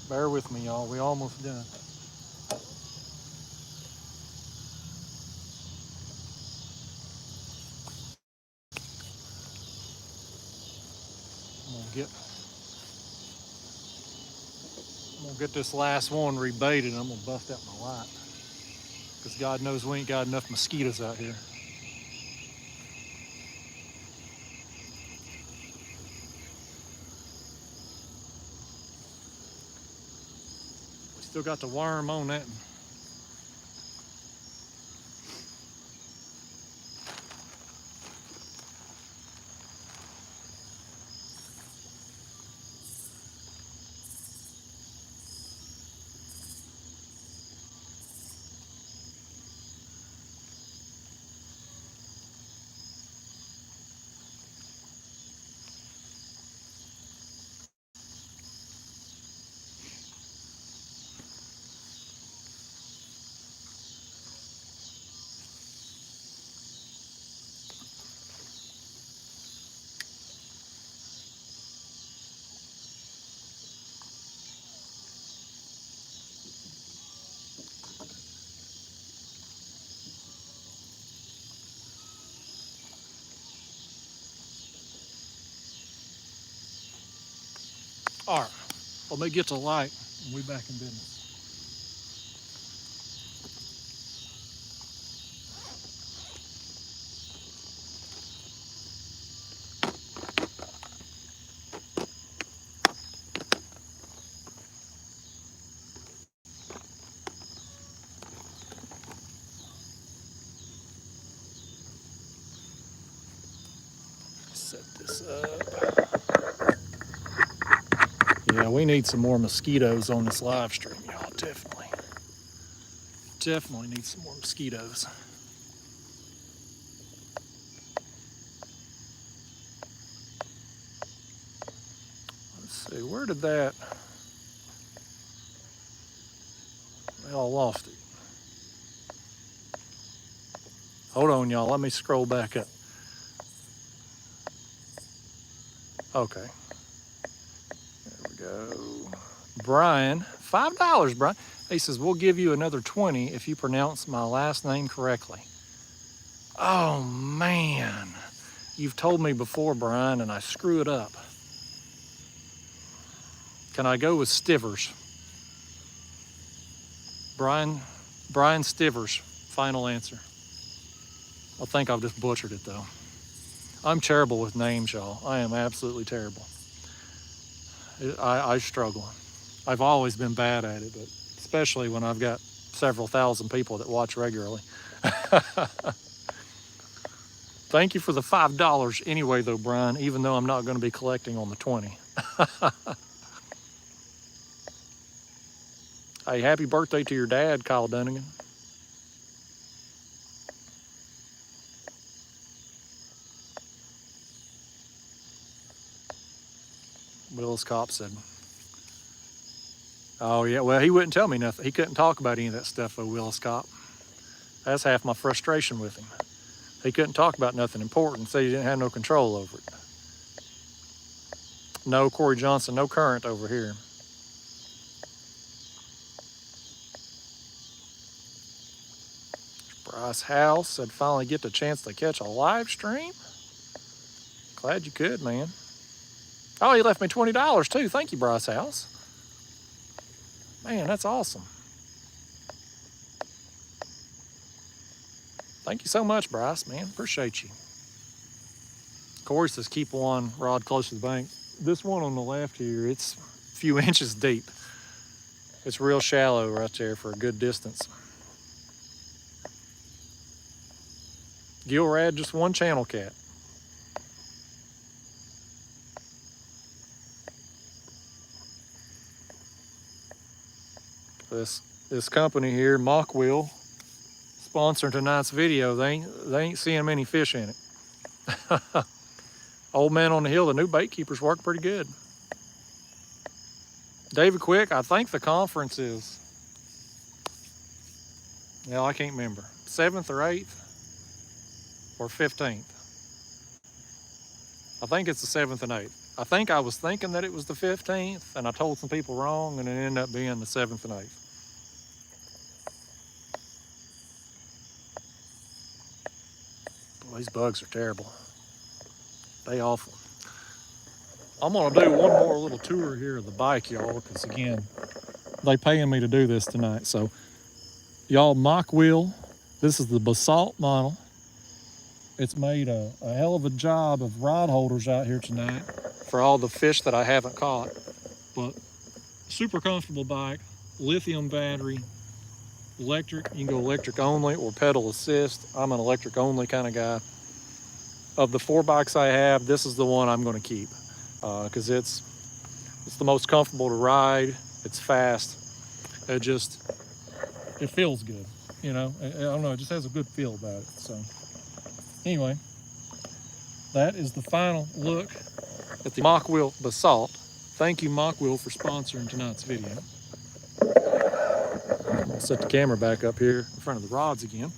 Bear with me, y'all. We almost done. I'm gonna get this last one rebaited. I'm gonna bust out my light, because God knows we ain't got enough mosquitoes out here. Still got the worm on that. All right, let me get to light and we back in business. Set this up. Yeah, we need some more mosquitoes on this live stream, y'all. Definitely need some more mosquitoes. Let's see, where did that? Well, I lost it. Hold on, y'all. Let me scroll back up. Okay. There we go. Brian, $5, Brian. He says, we'll give you another 20 if you pronounce my last name correctly. Oh, man. You've told me before, Brian, and I screw it up. Can I go with Stivers? Brian Stivers, final answer. I think I've just butchered it, though. I'm terrible with names, y'all. I am absolutely terrible. I struggle. I've always been bad at it, but especially when I've got several thousand people that watch regularly. Thank you for the $5 anyway, though, Brian, even though I'm not going to be collecting on the 20. Hey, happy birthday to your dad, Kyle Dunnigan. Willis Cop said. Oh, yeah, well, he wouldn't tell me nothing. He couldn't talk about any of that stuff, though, Willis Cop. That's half my frustration with him. He couldn't talk about nothing important, so he didn't have no control over it. No, Corey Johnson, no current over here. Bryce House said, finally get the chance to catch a live stream. Glad you could, man. Oh, he left me $20 too. Thank you, Bryce House. Man, that's awesome. Thank you so much, Bryce, man. Appreciate you. Corey says, keep one rod close to the bank. This one on the left here, it's a few inches deep. It's real shallow right there for a good distance. Gilrad, just one channel cat. This company here, Mokwheel, sponsoring tonight's video. They ain't seeing many fish in it. Old Man on the Hill, the new bait keepers work pretty good. David Quick, I think the conference is, well, I can't remember, 7th or 8th or 15th. I think it's the 7th and 8th. I think I was thinking that it was the 15th, and I told some people wrong, and it ended up being the 7th and 8th. Boy, these bugs are terrible. They awful. I'm gonna do one more little tour here of the bike, y'all, because again, they paying me to do this tonight. So, y'all, Mokwheel, this is the basalt model. It's made a hell of a job of rod holders out here tonight for all the fish that I haven't caught. But super comfortable bike, lithium battery, electric. You can go electric only or pedal assist. I'm an electric only kind of guy. Of the 4 bikes I have, this is the one I'm going to keep because it's the most comfortable to ride. It's fast. It feels good. You know, I don't know. It just has a good feel about it. So anyway, that is the final look at the Mokwheel Basalt. Thank you, Mokwheel, for sponsoring tonight's video. I'll set the camera back up here in front of the rods again.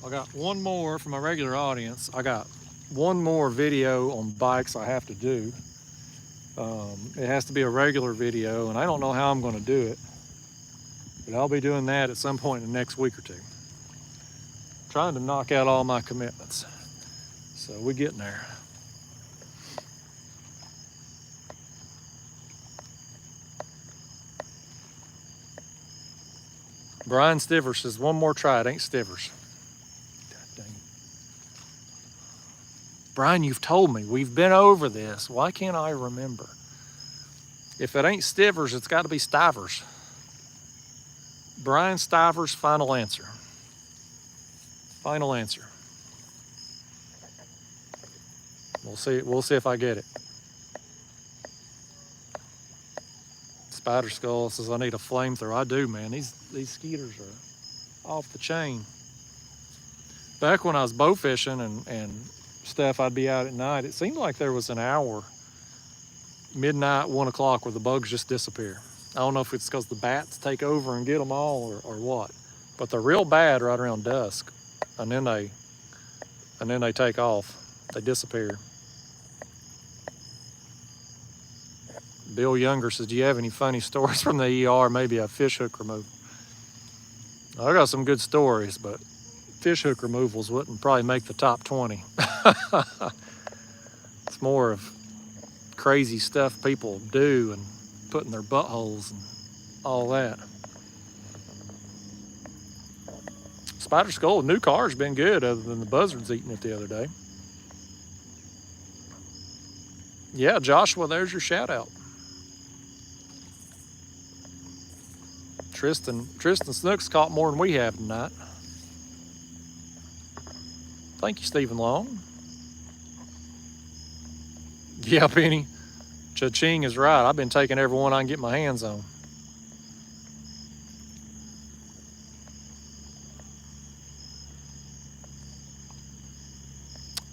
I got one more for my regular audience. I got one more video on bikes I have to do. It has to be a regular video, and I don't know how I'm going to do it, but I'll be doing that at some point in the next week or two. Trying to knock out all my commitments. So we're getting there. Brian Stivers says, one more try, it ain't Stivers. God dang it. Brian, you've told me, we've been over this. Why can't I remember? If it ain't Stivers, it's got to be Stivers. Brian Stivers, final answer. Final answer. We'll see if I get it. Spider Skull says I need a flamethrower. I do, man. These skeeters are off the chain. Back when I was bow fishing and stuff, I'd be out at night. It seemed like there was an hour, midnight, 1 o'clock, where the bugs just disappear. I don't know if it's because the bats take over and get them all or what, but they're real bad right around dusk, and then they take off. They disappear. Bill Younger says, do you have any funny stories from the ER? Maybe a fish hook removal. I got some good stories, but fish hook removals wouldn't probably make the top 20. It's more of crazy stuff people do and put in their buttholes and all that. Spider Skull, new car's been good other than the buzzards eating it the other day. Yeah, Joshua, there's your shout out. Tristan Snooks caught more than we have tonight. Thank you, Stephen Long. Yeah, Penny. Cha-ching is right. I've been taking every one I can get my hands on.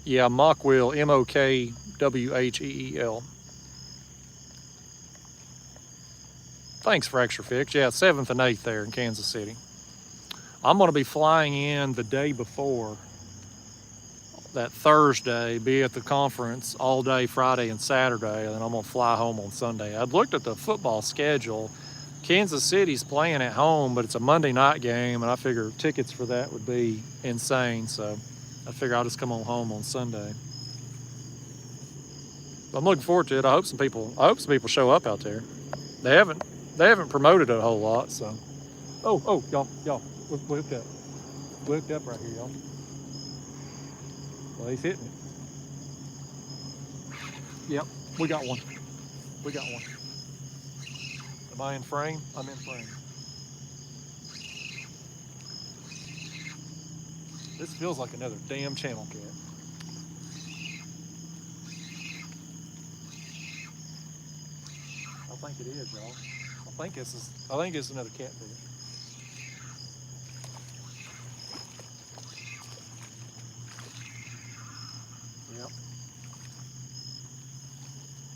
Yeah, Mokwheel, Mokwheel. Thanks for extra fix. Yeah, 7th and 8th there in Kansas City. I'm going to be flying in the day before, that Thursday, be at the conference all day Friday and Saturday, and then I'm going to fly home on Sunday. I've looked at the football schedule. Kansas City's playing at home, but it's a Monday night game, and I figure tickets for that would be insane, so I figure I'll just come on home on Sunday. I'm looking forward to it. I hope some people show up out there. They haven't promoted it a whole lot, so. Oh, y'all, look up. Look up right here, y'all. Well, he's hitting it. Yep, we got one. Am I in frame? I'm in frame. This feels like another damn channel cat. I think it is, y'all. I think it's another catfish. Yep.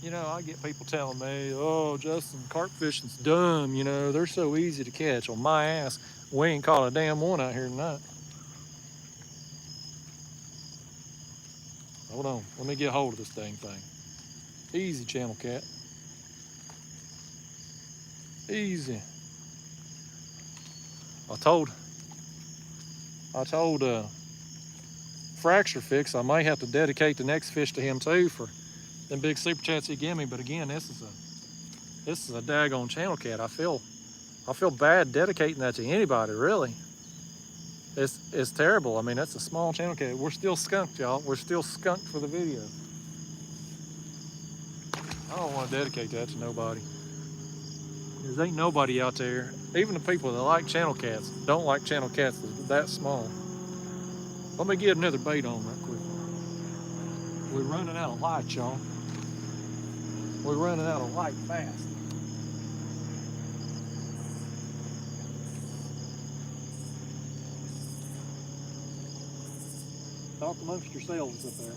You know, I get people telling me, oh, Justin, carp fishing's dumb, you know, they're so easy to catch. On my ass, we ain't caught a damn one out here tonight. Hold on, let me get hold of this dang thing. Easy, channel cat. Easy. I told Fracture Fix I may have to dedicate the next fish to him too for them big super chats he gave me. But again, this is a daggone channel cat. I feel bad dedicating that to anybody, really. It's terrible. I mean, that's a small channel cat. We're still skunked, y'all. We're still skunked for the video. I don't want to dedicate that to nobody. There ain't nobody out there, even the people that like channel cats, don't like channel cats that small. Let me get another bait on real quick. We're running out of light, y'all. We're running out of light fast. Talk amongst yourselves up there.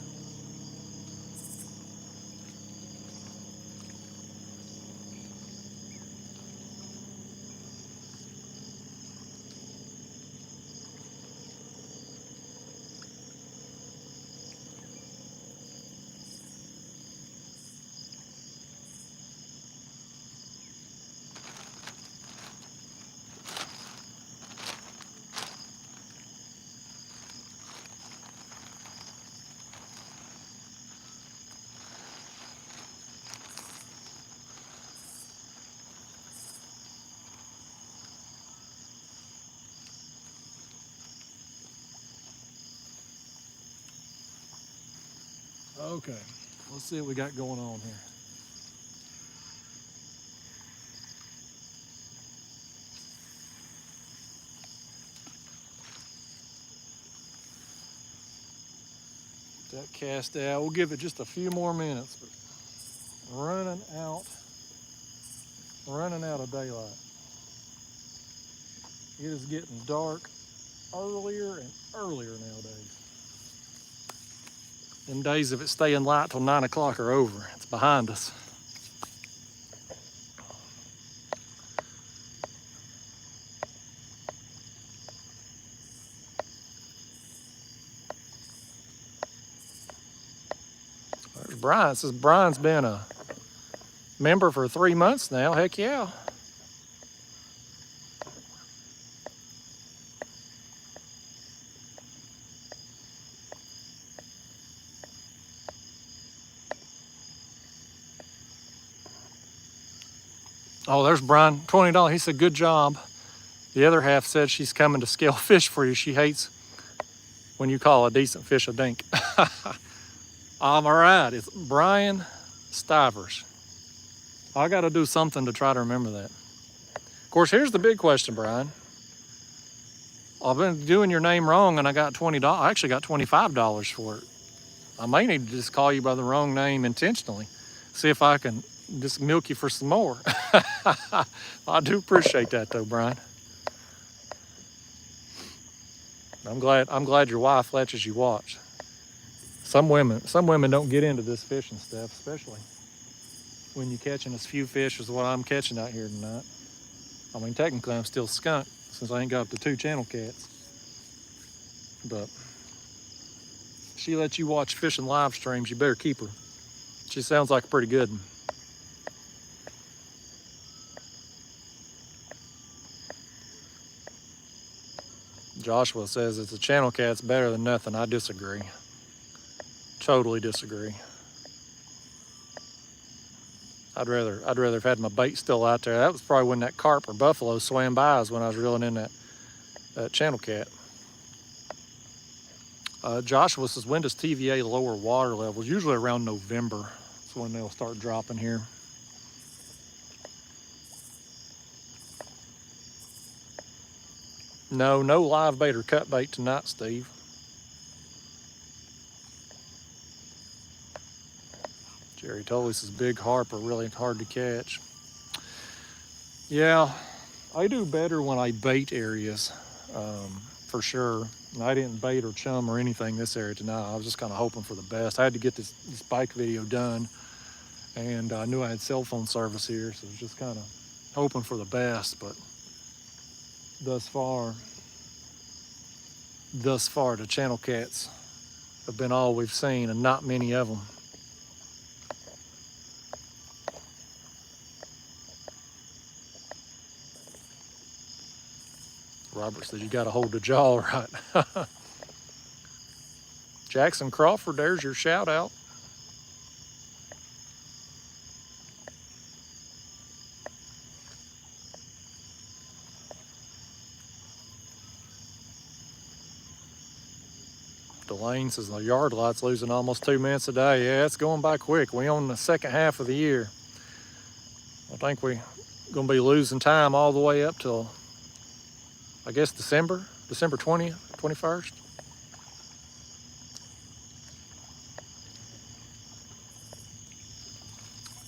Okay, let's see what we got going on here. That cast out, we'll give it just a few more minutes, but running out of daylight. It is getting dark earlier and earlier nowadays. Them days of it staying light till 9 o'clock are over. It's behind us. There's Brian. It says Brian's been a member for 3 months now. Heck yeah. Oh, there's Brian, $20. He said, good job. The other half said she's coming to scale fish for you. She hates when you call a decent fish a dink. All right, it's Brian Stivers. I got to do something to try to remember that. Of course, here's the big question, Brian. I've been doing your name wrong and I got $20. I actually got $25 for it. I may need to just call you by the wrong name intentionally. See if I can just milk you for some more. I do appreciate that though, Brian. I'm glad your wife lets you watch. Some women don't get into this fishing stuff, especially when you're catching as few fish as what I'm catching out here tonight. I mean, technically I'm still skunked since I ain't got up to 2 channel cats. But she lets you watch fishing live streams, you better keep her. She sounds like a pretty good one. Joshua says it's a channel cat's better than nothing. I disagree. Totally disagree. I'd rather have had my bait still out there. That was probably when that carp or buffalo swam by us when I was reeling in that channel cat. Joshua says, when does TVA lower water levels? Usually around November. That's when they'll start dropping here. No live bait or cut bait tonight, Steve. Jerry told us his big harp are really hard to catch. Yeah, I do better when I bait areas, for sure. And I didn't bait or chum or anything this area tonight. I was just kind of hoping for the best. I had to get this bike video done, and I knew I had cell phone service here, so I was just kind of hoping for the best. But thus far, the channel cats have been all we've seen, and not many of them. Robert said you got to hold the jaw right. Jackson Crawford, there's your shout out. Delane says the yard light's losing almost 2 minutes a day. Yeah, it's going by quick. We on the second half of the year. I think we're Gonna be losing time all the way up till, I guess, December 20th, 21st.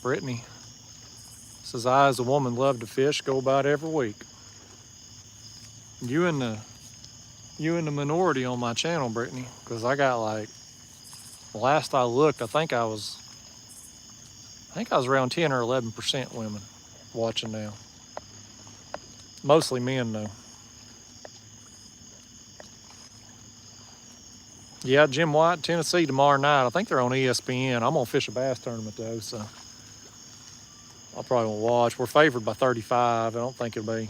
Brittany says, I as a woman love to fish, go about every week. You in the minority on my channel, Brittany, because I got like, last I looked, I think I was around 10 or 11% women watching now. Mostly men though. Yeah, Jim White, Tennessee tomorrow night. I think they're on ESPN. I'm gonna fish a bass tournament though, so I probably won't watch. We're favored by 35. I don't think it'll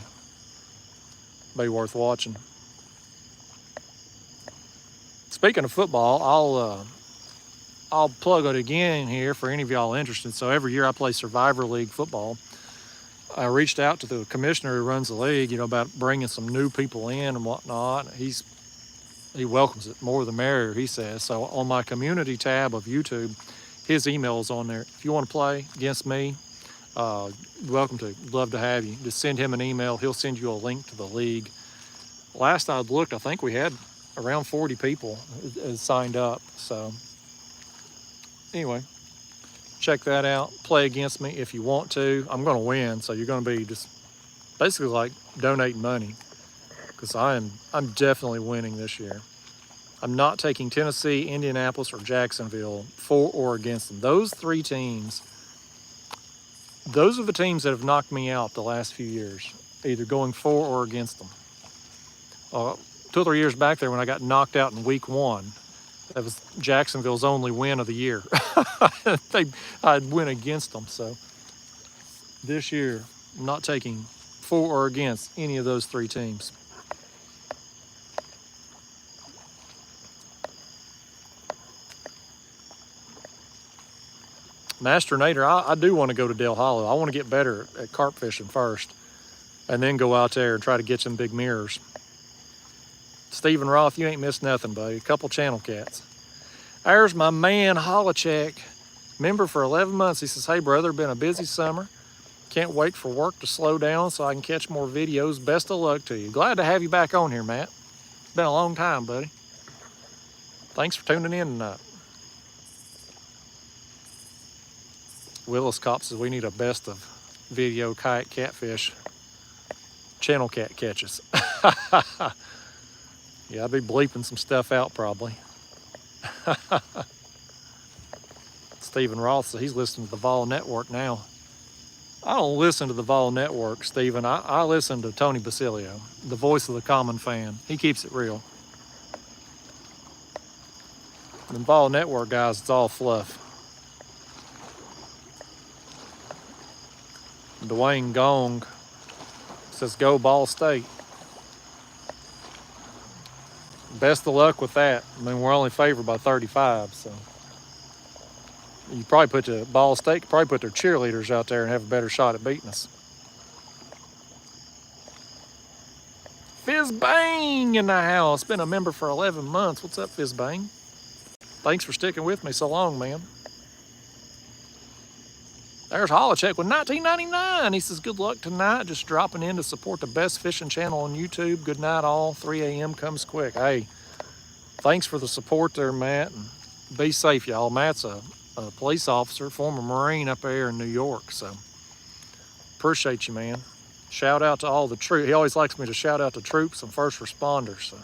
be worth watching. Speaking of football, I'll plug it again here for any of y'all interested. So every year I play Survivor League football. I reached out to the commissioner who runs the league, about bringing some new people in and whatnot. He welcomes it, more the merrier, he says. So on my community tab of YouTube, his email is on there. If you want to play against me, welcome to. Love to have you. Just send him an email. He'll send you a link to the league. Last I'd looked, I think we had around 40 people signed up. So anyway, check that out. Play against me if you want to. I'm going to win, so you're going to be just basically like donating money, because I'm definitely winning this year. I'm not taking Tennessee, Indianapolis, or Jacksonville for or against them. Those three teams, those are the teams that have knocked me out the last few years, either going for or against them. 2 or 3 years back there when I got knocked out in week 1, that was Jacksonville's only win of the year. I'd win against them. So this year, I'm not taking for or against any of those 3 teams. Master Nader, I do want to go to Del Hollow. I want to get better at carp fishing first, and then go out there and try to get some big mirrors. Stephen Roth, you ain't missed nothing, buddy. A couple channel cats. There's my man, Holacek, member for 11 months. He says, hey, brother, been a busy summer. Can't wait for work to slow down so I can catch more videos. Best of luck to you. Glad to have you back on here, Matt. It's been a long time, buddy. Thanks for tuning in tonight. Willis Cop says we need a best of video kayak catfish channel cat catches. Yeah, I'll be bleeping some stuff out probably. Stephen Roth says he's listening to the Vol Network now. I don't listen to the Vol Network, Stephen. I listen to Tony Basilio, the voice of the common fan. He keeps it real. The Vol Network guys, it's all fluff. Dwayne Gong says, go Ball State. Best of luck with that. I mean, we're only favored by 35, so. You probably Ball State could probably put their cheerleaders out there and have a better shot at beating us. Fizz Bang in the house. Been a member for 11 months. What's up, Fizz Bang? Thanks for sticking with me so long, man. There's Holacek with 1999. He says, good luck tonight. Just dropping in to support the best fishing channel on YouTube. Good night all. 3 a.m. comes quick. Hey, thanks for the support there, Matt. And be safe, y'all. Matt's a police officer, former Marine up there in New York. So appreciate you, man. Shout out to all the troops. He always likes me to shout out to troops and first responders. So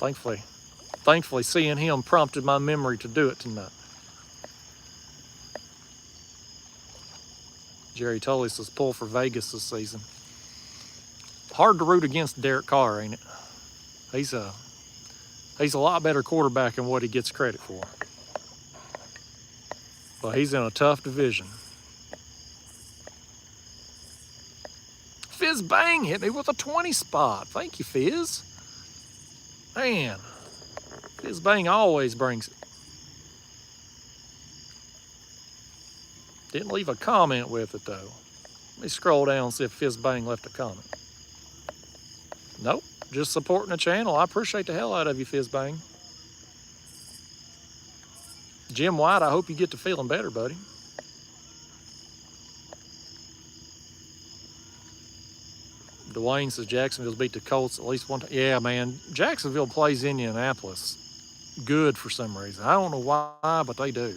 thankfully seeing him prompted my memory to do it tonight. Jerry Tully says pull for Vegas this season. Hard to root against Derek Carr, ain't it? He's a lot better quarterback than what he gets credit for. But he's in a tough division. Fizz Bang hit me with a 20 spot. Thank you, Fizz. Man, Fizz Bang always brings it. Didn't leave a comment with it, though. Let me scroll down and see if Fizz Bang left a comment. Nope, just supporting the channel. I appreciate the hell out of you, Fizz Bang. Jim White, I hope you get to feeling better, buddy. Dwayne says Jacksonville's beat the Colts at least one time. Yeah, man. Jacksonville plays Indianapolis good for some reason. I don't know why, but they do.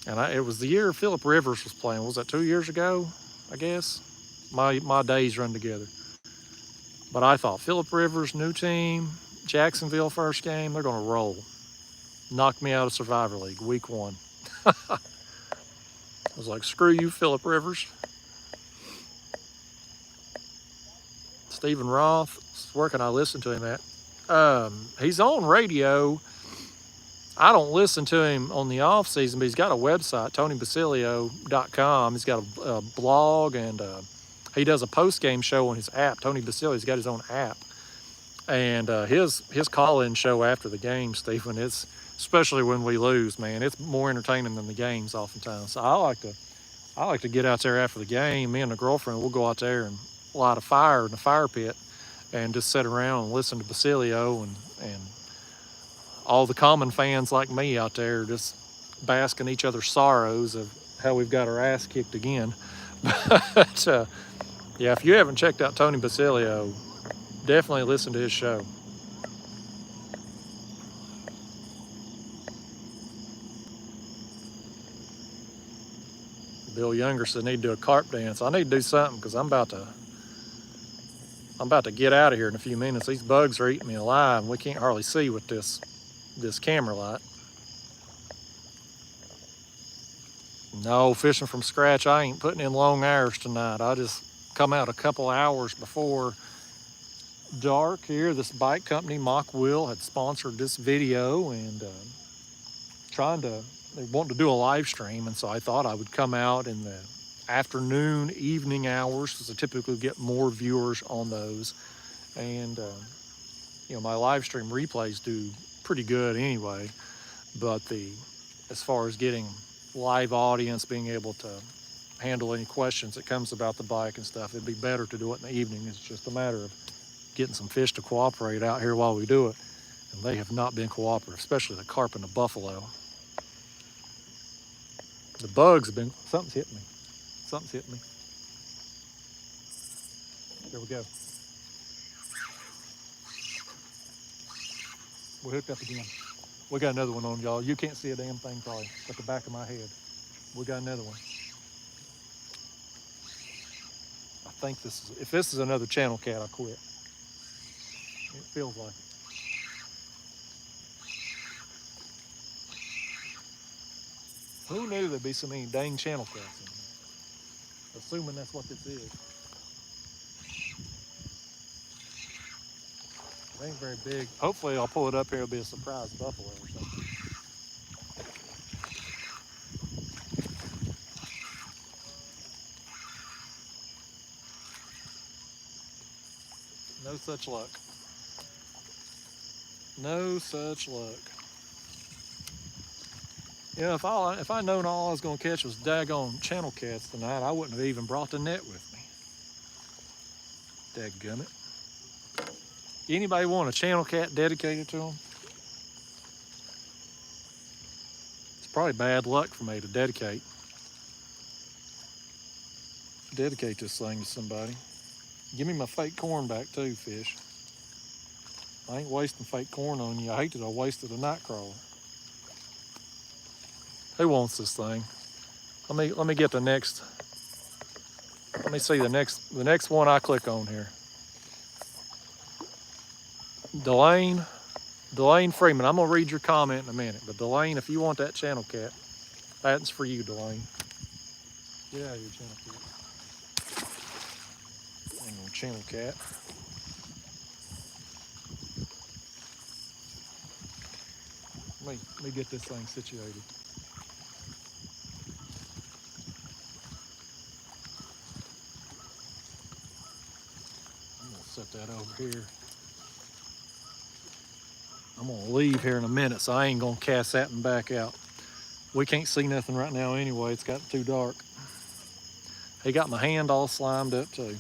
And it was the year Phillip Rivers was playing. Was that 2 years ago, I guess? My days run together. But I thought Phillip Rivers, new team, Jacksonville first game, they're going to roll. Knocked me out of Survivor League, week 1. I was like, screw you, Phillip Rivers. Stephen Roth, where can I listen to him at? He's on radio. I don't listen to him on the off season, but he's got a website, TonyBasilio.com. He's got a blog, and he does a post-game show on his app. Tony Basilio's got his own app. And his call-in show after the game, Stephen, it's, especially when we lose, man, it's more entertaining than the games oftentimes. So I like to get out there after the game. Me and the girlfriend, we'll go out there and light a fire in the fire pit and just sit around and listen to Basilio and all the common fans like me out there just bask in each other's sorrows of how we've got our ass kicked again. But yeah, if you haven't checked out Tony Basilio, definitely listen to his show. Bill Younger said, I need to do a carp dance. I need to do something because I'm about to get out of here in a few minutes. These bugs are eating me alive, and we can't hardly see with this camera light. No, fishing from scratch, I ain't putting in long hours tonight. I just come out a couple hours before dark here. This bike company, Mokwheel, had sponsored this video and they wanted to do a live stream, and so I thought I would come out in the afternoon, evening hours, because I typically get more viewers on those. And my live stream replays do pretty good anyway, but as far as getting live audience, being able to handle any questions that comes about the bike and stuff, it'd be better to do it in the evening. It's just a matter of getting some fish to cooperate out here while we do it, and they have not been cooperative, especially the carp and the buffalo. The bugs have been, something's hitting me. There we go. We're hooked up again. We got another one on, y'all. You can't see a damn thing probably at the back of my head. We got another one. I think if this is another channel cat, I quit. It feels like it. Who knew there'd be so many dang channel cats in here? Assuming that's what this is. It ain't very big. Hopefully I'll pull it up here, it'll be a surprise buffalo or something. No such luck. No such luck. If I'd known all I was gonna catch was daggone channel cats tonight, I wouldn't have even brought the net with me. Dadgummit. Anybody want a channel cat dedicated to them? It's probably bad luck for me to dedicate this thing to somebody. Give me my fake corn back too, fish. I ain't wasting fake corn on you. I hate that I wasted a night crawler. Who wants this thing? Let me get the next. Let me see the next one I click on here. Delane Freeman. I'm gonna read your comment in a minute, but Delane, if you want that channel cat, that's for you, Delane. Get out of here, channel cat. Hang on, channel cat. Let me get this thing situated. I'm gonna set that over here. I'm gonna leave here in a minute, so I ain't gonna cast that and back out. We can't see nothing right now anyway. It's got too dark. He got my hand all slimed up too.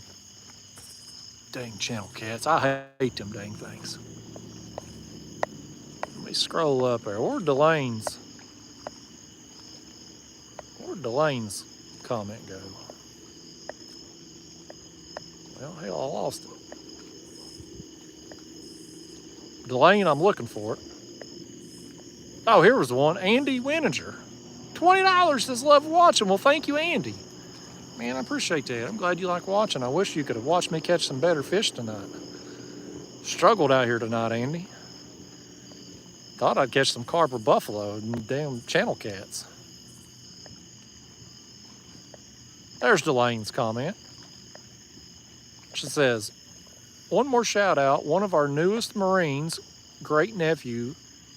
Dang channel cats. I hate them dang things. Let me scroll up there. Where'd Delane's comment go? Well, hell, I lost it. Delane, I'm looking for it. Oh, here was the one. Andy Wininger. $20 says love watching. Well, thank you, Andy. Man, I appreciate that. I'm glad you like watching. I wish you could have watched me catch some better fish tonight. Struggled out here tonight, Andy. Thought I'd catch some carp or buffalo and damn channel cats. There's Delane's comment. She says, one more shout out. One of our newest Marines, great nephew,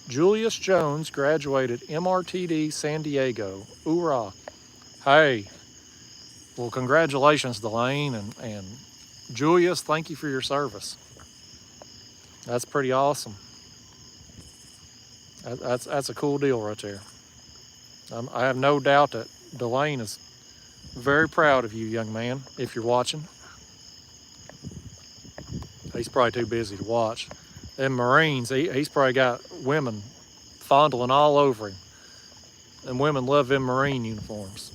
Julius Jones, graduated MRTD San Diego. Hoorah. Hey, well, congratulations, Delane, and Julius, thank you for your service. That's pretty awesome. That's a cool deal right there. I have no doubt that Delane is very proud of you, young man, if you're watching. He's probably too busy to watch. Them Marines, he's probably got women fondling all over him. And women love them Marine uniforms.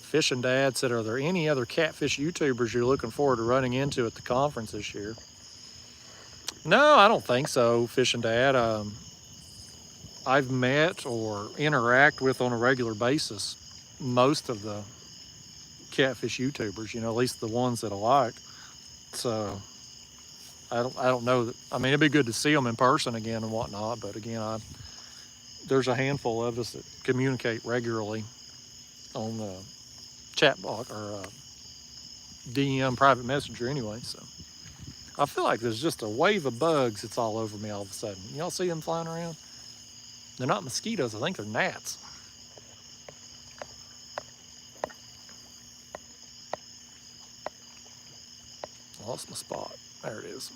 Fishing Dad said, are there any other catfish YouTubers you're looking forward to running into at the conference this year? No, I don't think so, Fishing Dad. I've met or interact with on a regular basis most of the catfish YouTubers, you know, at least the ones that I like. So I don't know that. I mean, it'd be good to see them in person again and whatnot, but again, there's a handful of us that communicate regularly on the chat box or DM private messenger anyway. So I feel like there's just a wave of bugs that's all over me all of a sudden. Y'all see them flying around? They're not mosquitoes, I think they're gnats. Lost my spot. There it is.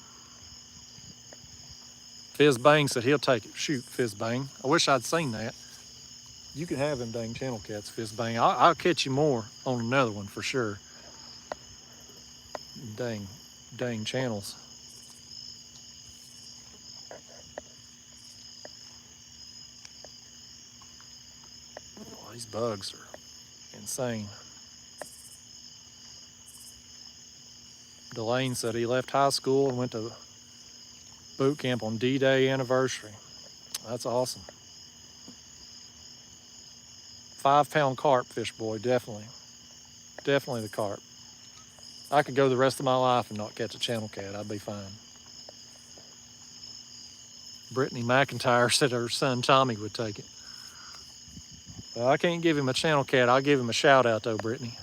Fizz Bang said he'll take it. Shoot, Fizz Bang. I wish I'd seen that. You can have them dang channel cats, Fizz Bang. I'll catch you more on another one for sure. Dang channels. Oh, these bugs are insane. Delane said he left high school and went to boot camp on D-Day anniversary. That's awesome. 5-pound carp, fish boy, definitely. Definitely the carp. I could go the rest of my life and not catch a channel cat. I'd be fine. Brittany McIntyre said her son Tommy would take it. Well, I can't give him a channel cat. I'll give him a shout out though, Brittany.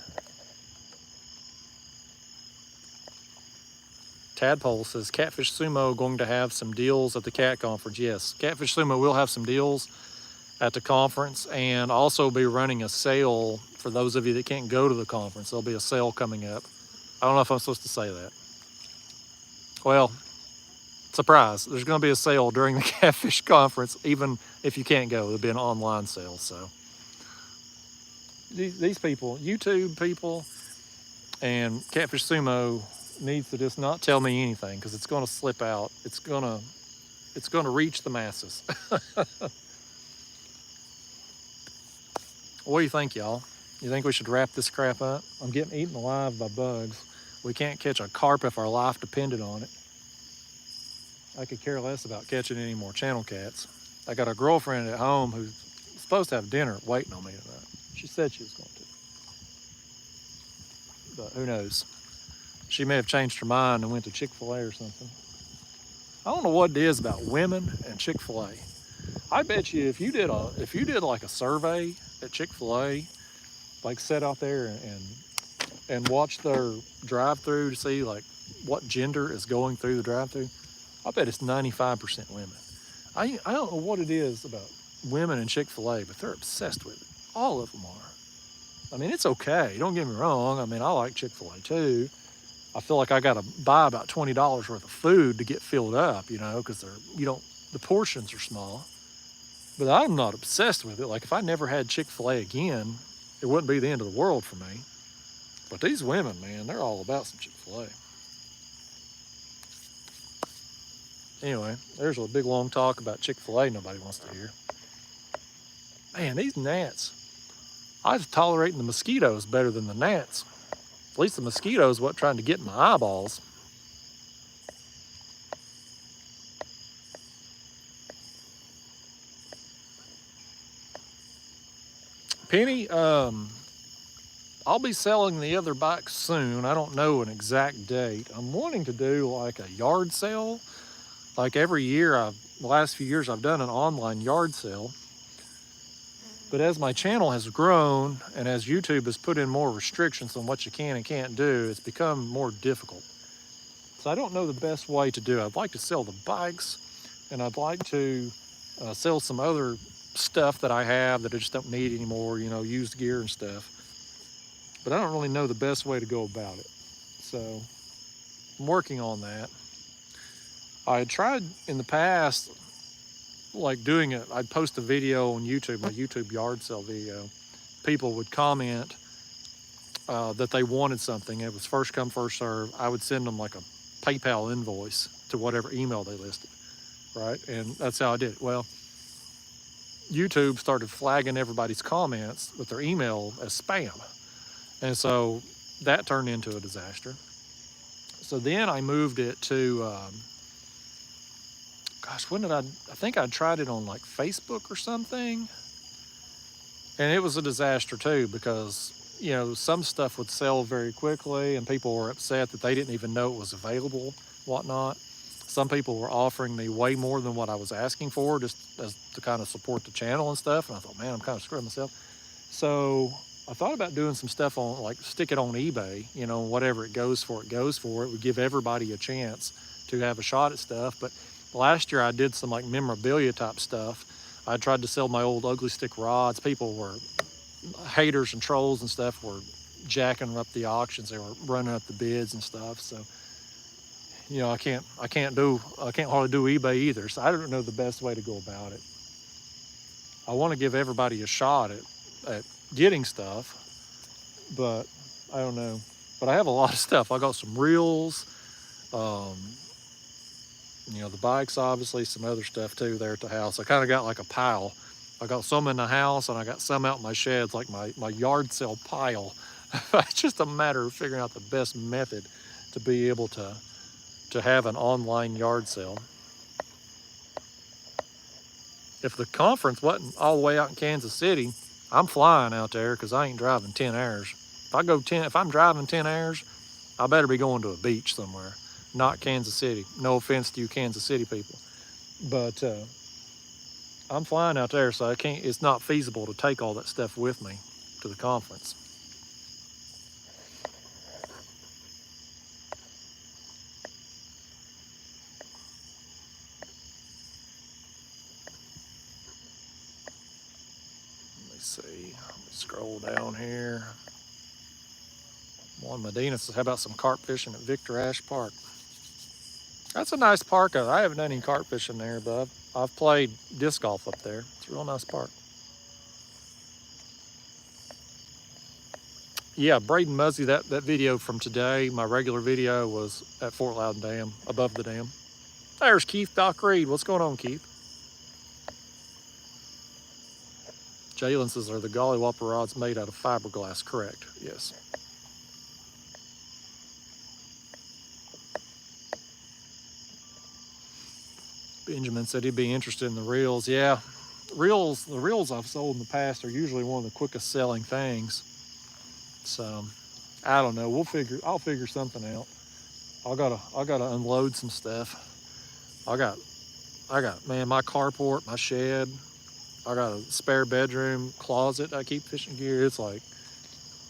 Tadpole says, Catfish Sumo going to have some deals at the cat conference. Yes, Catfish Sumo will have some deals at the conference and also be running a sale for those of you that can't go to the conference. There'll be a sale coming up. I don't know if I'm supposed to say that. Well, surprise, there's going to be a sale during the Catfish conference, even if you can't go. There'll be an online sale. So these people, YouTube people and Catfish Sumo, needs to just not tell me anything because it's going to slip out. It's going to reach the masses. What do you think, y'all? You think we should wrap this crap up? I'm getting eaten alive by bugs. We can't catch a carp if our life depended on it. I could care less about catching any more channel cats. I got a girlfriend at home who's supposed to have dinner waiting on me tonight. She said she was going to. But who knows? She may have changed her mind and went to Chick-fil-A or something. I don't know what it is about women and Chick-fil-A. I bet you if you did like a survey at Chick-fil-A, like sit out there and watch their drive-through to see like what gender is going through the drive-through, I bet it's 95% women. I don't know what it is about women and Chick-fil-A, but they're obsessed with it. All of them are. I mean, it's okay. Don't get me wrong. I mean, I like Chick-fil-A too. I feel like I got to buy about $20 worth of food to get filled up, you know, because the portions are small. But I'm not obsessed with it. Like if I never had Chick-fil-A again, it wouldn't be the end of the world for me. But these women, man, they're all about some Chick-fil-A. Anyway, there's a big long talk about Chick-fil-A nobody wants to hear. Man, these gnats. I was tolerating the mosquitoes better than the gnats. At least the mosquitoes wasn't trying to get in my eyeballs. Penny, I'll be selling the other bikes soon. I don't know an exact date. I'm wanting to do like a yard sale. Like every year, the last few years, I've done an online yard sale. But as my channel has grown and as YouTube has put in more restrictions on what you can and can't do, it's become more difficult. So I don't know the best way to do it. I'd like to sell the bikes, and I'd like to sell some other stuff that I have that I just don't need anymore, you know, used gear and stuff. But I don't really know the best way to go about it. So I'm working on that. I had tried in the past, like doing it, I'd post a video on YouTube, my YouTube yard sale video. People would comment that they wanted something. It was first come, first serve. I would send them like a PayPal invoice to whatever email they listed, right? And that's how I did it. Well, YouTube started flagging everybody's comments with their email as spam. And so that turned into a disaster. So then I moved it to, gosh, when did I think I tried it on like Facebook or something. And it was a disaster too, because, you know, some stuff would sell very quickly and people were upset that they didn't even know it was available, whatnot. Some people were offering me way more than what I was asking for, just as to kind of support the channel and stuff. And I thought, man, I'm kind of screwing myself. So I thought about doing some stuff on, like, stick it on eBay, you know, whatever it goes for, it goes for. It would give everybody a chance to have a shot at stuff. But last year I did some like memorabilia type stuff. I tried to sell my old ugly stick rods. People were, haters and trolls and stuff were jacking up the auctions. They were running up the bids and stuff. So, you know, I can't hardly do eBay either. So I don't know the best way to go about it. I want to give everybody a shot at getting stuff, but I don't know. But I have a lot of stuff. I got some reels, you know, the bikes, obviously, some other stuff too there at the house. I kind of got like a pile. I got some in the house and I got some out in my sheds, like my yard sale pile. It's just a matter of figuring out the best method to be able to have an online yard sale. If the conference wasn't all the way out in Kansas City, I'm flying out there because I ain't driving 10 hours. If I'm driving 10 hours, I better be going to a beach somewhere, not Kansas City. No offense to you Kansas City people, but I'm flying out there, so it's not feasible to take all that stuff with me to the conference. Let me see, let me scroll down here. One Medina says, how about some carp fishing at Victor Ash Park? That's a nice park. I haven't done any carp fishing there, but I've played disc golf up there. It's a real nice park. Yeah, Braden Muzzy, that video from today, my regular video, was at Fort Loudon Dam, above the dam. There's Keith Doc Reed. What's going on, Keith? Jalen says, are the Golly Whopper rods made out of fiberglass? Correct, yes. Benjamin said he'd be interested in the reels. Yeah, the reels I've sold in the past are usually one of the quickest selling things. So I don't know. I'll figure something out. I gotta unload some stuff. I got man, my carport, my shed. I got a spare bedroom closet. I keep fishing gear. It's like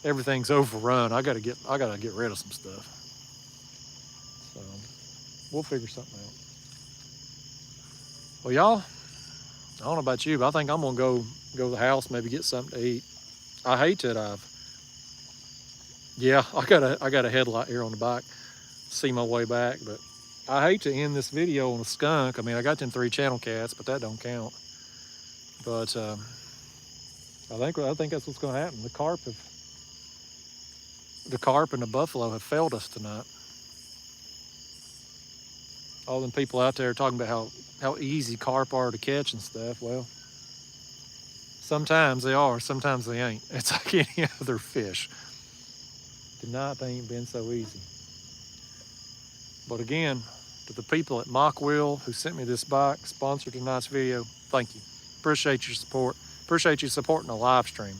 everything's overrun. I gotta get rid of some stuff. So we'll figure something out. Well, y'all, I don't know about you, but I think I'm gonna go to the house, maybe get something to eat. I hate that I got a headlight here on the bike, see my way back, but I hate to end this video on a skunk. I mean, I got them 3 channel cats, but that don't count. But I think that's what's gonna happen. The carp and the buffalo have failed us tonight. All them people out there talking about how easy carp are to catch and stuff. Well, Sometimes they are, sometimes they ain't. It's like any other fish. Tonight they ain't been so easy. But again, to the people at Mokwheel who sent me this bike, sponsored tonight's video, thank you. Appreciate your support. Appreciate you supporting the live stream.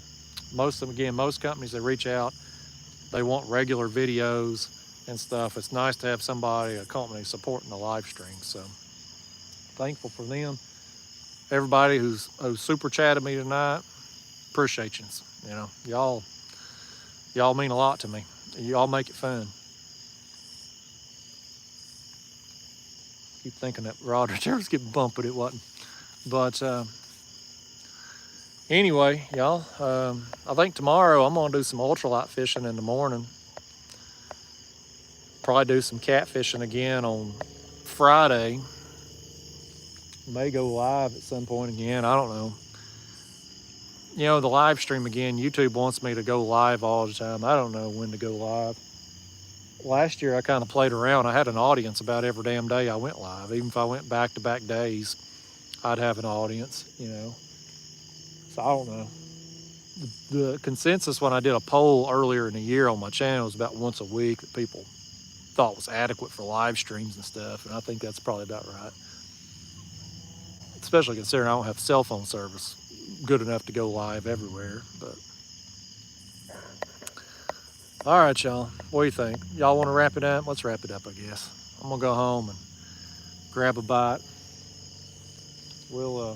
Most companies, they reach out, they want regular videos and stuff. It's nice to have somebody, a company, supporting the live stream. So thankful for them. Everybody who's super chatted me tonight, appreciate you. You know, y'all mean a lot to me. Y'all make it fun. Keep thinking that rod right there was getting bumped, but it wasn't. But anyway, y'all, I think tomorrow I'm gonna do some ultralight fishing in the morning. Probably do some catfishing again on Friday. May go live at some point again, I don't know. You know, the live stream again, YouTube wants me to go live all the time. I don't know when to go live. Last year I kind of played around. I had an audience about every damn day I went live. Even if I went back-to-back days, I'd have an audience, you know. So I don't know. The consensus when I did a poll earlier in the year on my channel was about once a week that people thought was adequate for live streams and stuff, and I think that's probably about right. Especially considering I don't have cell phone service good enough to go live everywhere. But all right, y'all, what do you think? Y'all want to wrap it up? Let's wrap it up, I guess. I'm gonna go home and grab a bite. We'll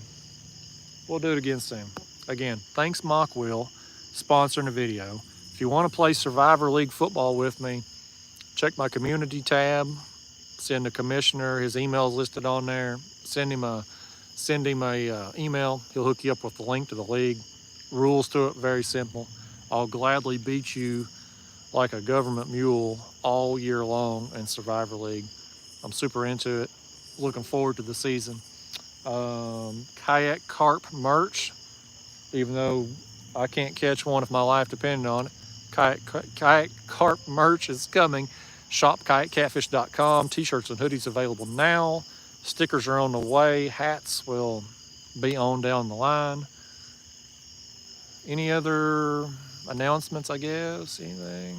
do it again soon. Again, thanks Mokwheel, sponsoring the video. If you want to play Survivor League football with me, check my community tab. Send the commissioner, his email is listed on there. Send him a email. He'll hook you up with the link to the league. Rules to it, very simple. I'll gladly beat you like a government mule all year long in Survivor League. I'm super into it. Looking forward to the season. Kayak Carp merch, even though I can't catch one if my life depended on it. Kayak Carp merch is coming. Shop kayakkatfish.com. T-shirts and hoodies available now. Stickers are on the way. Hats will be on down the line. Any other announcements, I guess? Anything?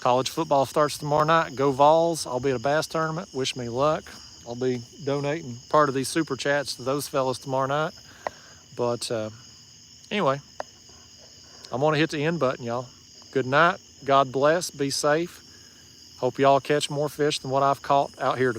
College football starts tomorrow night. Go Vols. I'll be at a bass tournament. Wish me luck. I'll be donating part of these super chats to those fellas tomorrow night. But anyway, I'm going to hit the end button, y'all. Good night. God bless. Be safe. Hope y'all catch more fish than what I've caught out here tonight.